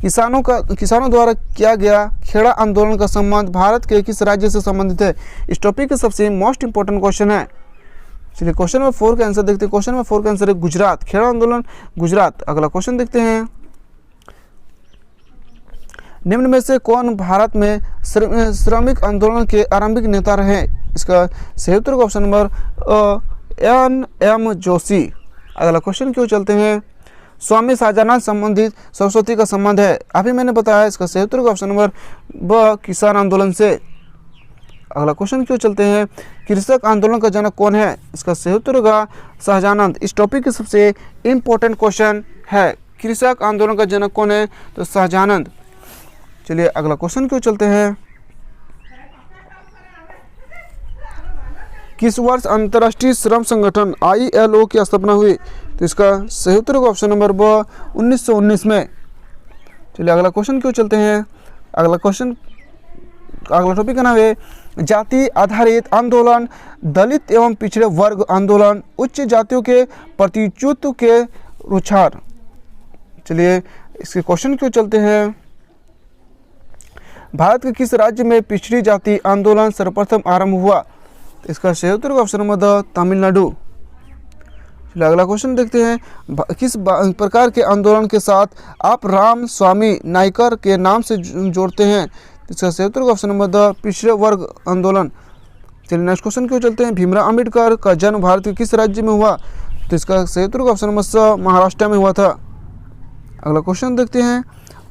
किसानों द्वारा किया गया खेड़ा आंदोलन का संबंध भारत के किस राज्य से संबंधित है? इस टॉपिक का सबसे मोस्ट इंपॉर्टेंट क्वेश्चन है। चलिए क्वेश्चन नंबर 4 का आंसर देखते हैं। क्वेश्चन नंबर 4 का आंसर है गुजरात। खेड़ा आंदोलन गुजरात। अगला क्वेश्चन देखते हैं। निम्न में से कौन भारत में श्रमिक आंदोलन के आरंभिक नेता रहे? इसका सही उत्तर का ऑप्शन नंबर N.M. जोशी। अगला क्वेश्चन क्यों चलते हैं, स्वामी शाहजहां संबंधित सरस्वती का संबंध है? अभी मैंने बताया, इसका सही उत्तर का ऑप्शन नंबर ब किसान आंदोलन से। अगला क्वेश्चन क्यों चलते हैं, कृषक आंदोलन का जनक कौन है? इसका सही उत्तर होगा शाहजहानंद। इस टॉपिक के सबसे इम्पोर्टेंट क्वेश्चन है, कृषक आंदोलन का जनक कौन है? तो शाहजहानंद। चलिए अगला क्वेश्चन क्यों चलते हैं, किस वर्ष अंतर्राष्ट्रीय श्रम संगठन ILO की स्थापना हुई? तो इसका सही उत्तर होगा ऑप्शन नंबर ब 1919 में। चलिए अगला क्वेश्चन क्यों चलते हैं, अगला टॉपिक का नाम है जाति आधारित आंदोलन, दलित एवं पिछड़े वर्ग आंदोलन, उच्च जातियों के प्रतिनिधित्व के रुझान। चलिए इसके क्वेश्चन क्यों चलते हैं, भारत के किस राज्य में पिछड़ी जाति आंदोलन सर्वप्रथम आरंभ हुआ? इसका सही उत्तर का ऑप्शन नंबर तमिलनाडु। चलिए अगला क्वेश्चन देखते हैं, किस प्रकार के आंदोलन के साथ आप राम स्वामी नायकर के नाम से जोड़ते हैं? इसका सही उत्तर का ऑप्शन नंबर पिछड़े वर्ग आंदोलन। चलिए नेक्स्ट क्वेश्चन क्यों चलते हैं, भीमराव अंबेडकर का जन्म भारत के किस राज्य में हुआ? तो इसका सही उत्तर का ऑप्शन नंबर स महाराष्ट्र में हुआ था। अगला क्वेश्चन देखते हैं,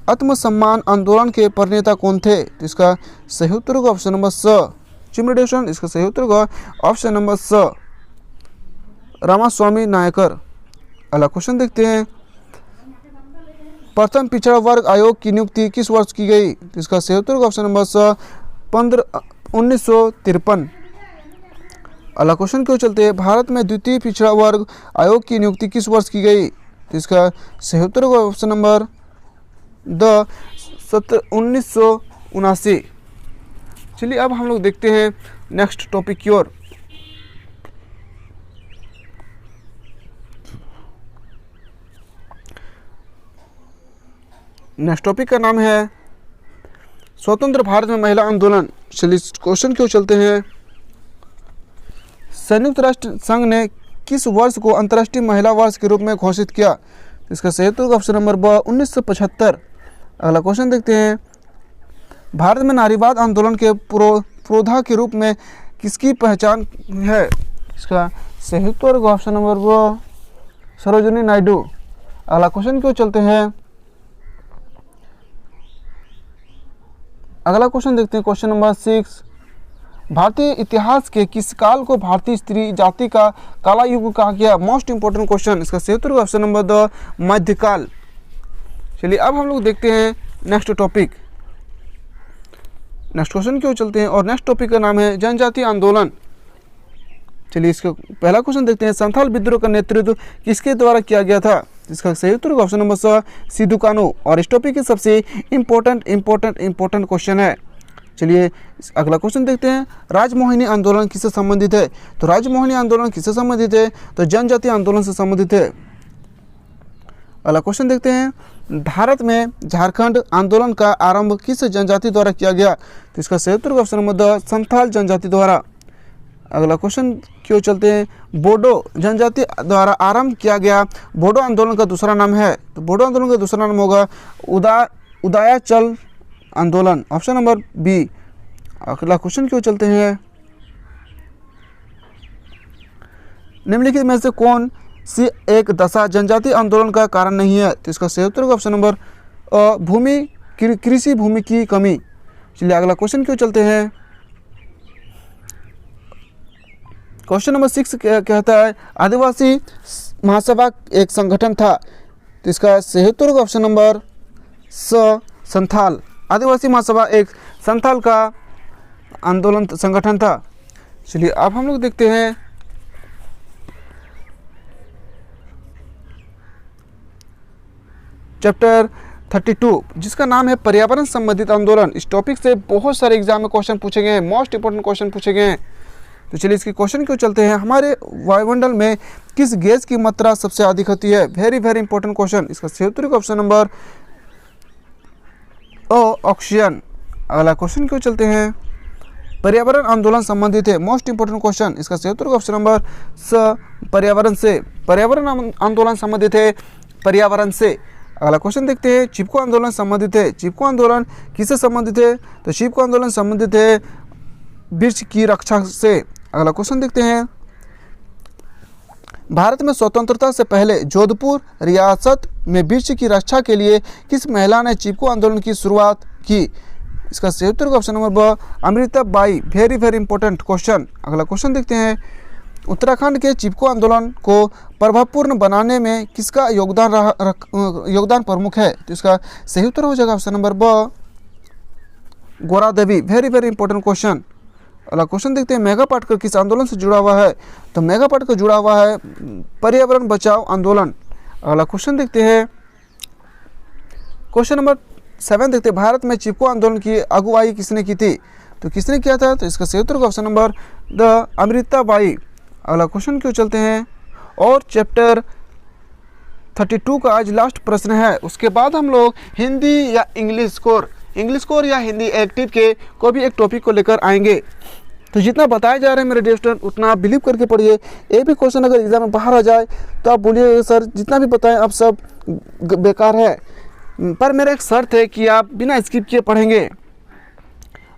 आत्मसम्मान आंदोलन के प्रणेता कौन थे? तो इसका सही उत्तर होगा ऑप्शन नंबर स चिमरेशन। इसका सही उत्तर होगा ऑप्शन नंबर स रामास्वामी नायकर। अगला क्वेश्चन देखते हैं, प्रथम पिछड़ा वर्ग आयोग की नियुक्ति किस वर्ष की गई? तो इसका सही उत्तर होगा ऑप्शन नंबर स 1953। अगला क्वेश्चन क्यों चलते हैं, भारत में द्वितीय पिछड़ा वर्ग आयोग की नियुक्ति किस वर्ष की गई? तो इसका सही उत्तर होगा ऑप्शन नंबर 1979। चलिए अब हम लोग देखते हैं नेक्स्ट टॉपिक की ओर। नेक्स्ट टॉपिक का नाम है स्वतंत्र भारत में महिला आंदोलन। चलिए क्वेश्चन क्यों चलते हैं, संयुक्त राष्ट्र संघ ने किस वर्ष को अंतर्राष्ट्रीय महिला वर्ष के रूप में घोषित किया? इसका सही उत्तर ऑप्शन नंबर ब 1975। अगला क्वेश्चन देखते हैं, भारत में नारीवाद आंदोलन के पुरोधा के रूप में किसकी पहचान है? इसका सही उत्तर ऑप्शन नंबर ब सरोजिनी नायडू। अगला क्वेश्चन क्यों चलते हैं, अगला क्वेश्चन देखते हैं, क्वेश्चन नंबर 6, भारतीय इतिहास के किस काल को भारतीय स्त्री जाति का काला युग कहा गया? Most important question. इसका सही उत्तर ऑप्शन नंबर द मध्यकाल। चलिए अब हम लोग देखते हैं नेक्स्ट टॉपिक। नेक्स्ट क्वेश्चन क्यों चलते हैं, और नेक्स्ट टॉपिक का नाम है जनजातीय आंदोलन। चलिए इसका पहला क्वेश्चन देखते हैं, संथाल विद्रोह का नेतृत्व किसके द्वारा किया गया था? इसका सही उत्तर ऑप्शन नंबर स सिद्धू कान्हू। और इस टॉपिक के सबसे इम्पोर्टेंट क्वेश्चन है। चलिए अगला क्वेश्चन देखते हैं, राजमोहिनी आंदोलन किससे संबंधित है? तो राजमोहिनी आंदोलन किससे संबंधित है? तो जनजातीय आंदोलन से संबंधित है। अगला क्वेश्चन देखते हैं, भारत में झारखंड आंदोलन का आरंभ किस जनजाति द्वारा किया गया? तो इसका सही उत्तर ऑप्शन नंबर द संथाल जनजाति द्वारा। अगला क्वेश्चन क्यों चलते हैं, बोडो जनजाति द्वारा आरंभ किया गया बोडो आंदोलन का दूसरा नाम है? तो बोडो आंदोलन का दूसरा नाम होगा उदयाचल आंदोलन, ऑप्शन नंबर बी। अगला क्वेश्चन क्यों चलते हैं, निम्नलिखित में से कौन सी एक दशा जनजातीय आंदोलन का कारण नहीं है? तो इसका सही उत्तर ऑप्शन नंबर कृषि भूमि की कमी। चलिए अगला क्वेश्चन क्यों चलते हैं, क्वेश्चन नंबर 6 कहता है, आदिवासी महासभा एक संगठन था। तो इसका सही उत्तर ऑप्शन नंबर स संथाल। आदिवासी महासभा एक संथाल का आंदोलन संगठन था। चलिए अब हम लोग देखते हैं चैप्टर 32 जिसका नाम है पर्यावरण संबंधित आंदोलन। इस टॉपिक से बहुत सारे एग्जाम में क्वेश्चन पूछे गए हैं, मोस्ट इंपोर्टेंट क्वेश्चन पूछे गए हैं। तो चलिए इसके क्वेश्चन क्यों चलते हैं, हमारे वायुमंडल में किस गैस की मात्रा सबसे अधिक होती है? Very important question. इसका सही उत्तर ऑप्शन नंबर ऑक्सीजन। अगला क्वेश्चन क्यों चलते हैं, पर्यावरण आंदोलन संबंधित है, मोस्ट इंपोर्टेंट क्वेश्चन। इसका सही उत्तर ऑप्शन नंबर स पर्यावरण से। पर्यावरण आंदोलन संबंधित है पर्यावरण से। अगला क्वेश्चन देखते हैं, चिपको आंदोलन संबंधित है। चिपको आंदोलन किससे संबंधित है? तो चिपको आंदोलन संबंधित है वृक्ष की रक्षा से। अगला क्वेश्चन देखते हैं, भारत में स्वतंत्रता से पहले जोधपुर रियासत में वृक्ष की रक्षा के लिए किस महिला ने चिपको आंदोलन की शुरुआत की? इसका सही उत्तर ऑप्शन नंबर ब, Amrita by. Very very important question. अगला क्वेश्चन देखते हैं, उत्तराखंड के चिपको आंदोलन को प्रभावपूर्ण बनाने में किसका योगदान प्रमुख है? तो इसका सही उत्तर हो जाएगा ऑप्शन नंबर ब, Gaura Devi. Very very important question. अगला क्वेश्चन देखते हैं, मेघा पाटकर किस आंदोलन से जुड़ा हुआ है? तो मेघा पाटकर जुड़ा हुआ है पर्यावरण बचाओ आंदोलन। अगला क्वेश्चन देखते हैं, क्वेश्चन नंबर 7 देखते हैं, भारत में चिपको आंदोलन की अगुवाई किसने की थी? तो किसने किया था? तो इसका सही उत्तर होगा option number the, Amrita by. अगला क्वेश्चन क्यों चलते हैं, और चैप्टर 32 का आज लास्ट प्रश्न है। उसके बाद हम लोग हिंदी या इंग्लिश कोर या हिंदी एक्टिव के कोई भी एक टॉपिक को लेकर आएंगे। तो जितना बताया जा रहा है मेरे डियर स्टूडेंट, उतना आप बिलीव करके पढ़िए। एक भी क्वेश्चन अगर एग्जाम में बाहर आ जाए तो आप बोलिए सर जितना भी बताएं आप सब बेकार है, पर मेरा एक शर्त है कि आप बिना स्किप किए पढ़ेंगे।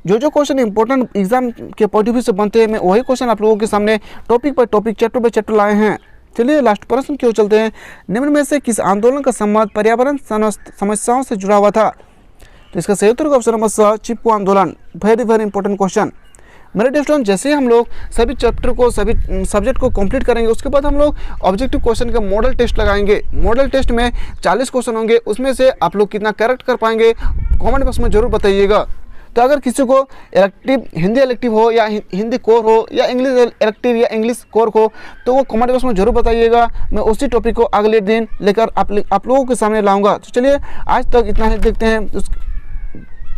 जो क्वेश्चन इंपॉर्टेंट एग्जाम के पॉइंट ऑफ व्यू से बनते हैं, मैं वही क्वेश्चन आप लोगों के सामने टॉपिक पर टॉपिक, चैप्टर बाय चैप्टर लाए हैं। चलिए लास्ट प्रश्न क्यों चलते हैं, निम्न में से किस आंदोलन का संबंध पर्यावरण समस्याओं से जुड़ा हुआ था? तो इसका सही उत्तर ऑप्शन नंबर स, चिपको आंदोलन। Very very important question. मेरे डियर स्टूडेंट, जैसे ही हम लोग सभी चैप्टर को, सभी सब्जेक्ट को कंप्लीट करेंगे, उसके बाद हम लोग ऑब्जेक्टिव क्वेश्चन का मॉडल टेस्ट लगाएंगे। मॉडल टेस्ट में 40 क्वेश्चन होंगे, उसमें से आप लोग कितना करेक्ट कर पाएंगे कमेंट बॉक्स में जरूर बताइएगा। तो अगर किसी को इलेक्टिव, हिंदी इलेक्टिव हो या हिंदी कोर हो या इंग्लिश इलेक्टिव या इंग्लिश कोर हो, तो वो कमेंट बॉक्स में जरूर बताइएगा। मैं उसी टॉपिक को अगले दिन लेकर आप लोगों के सामने लाऊंगा। तो चलिए आज तक इतना ही देखते हैं।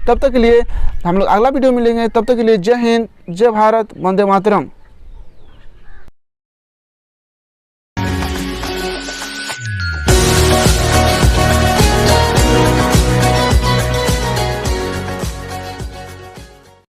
तब तक के लिए हम लोग अगला वीडियो मिलेंगे। तब तक के लिए जय हिंद, जय भारत, वंदे मातरम।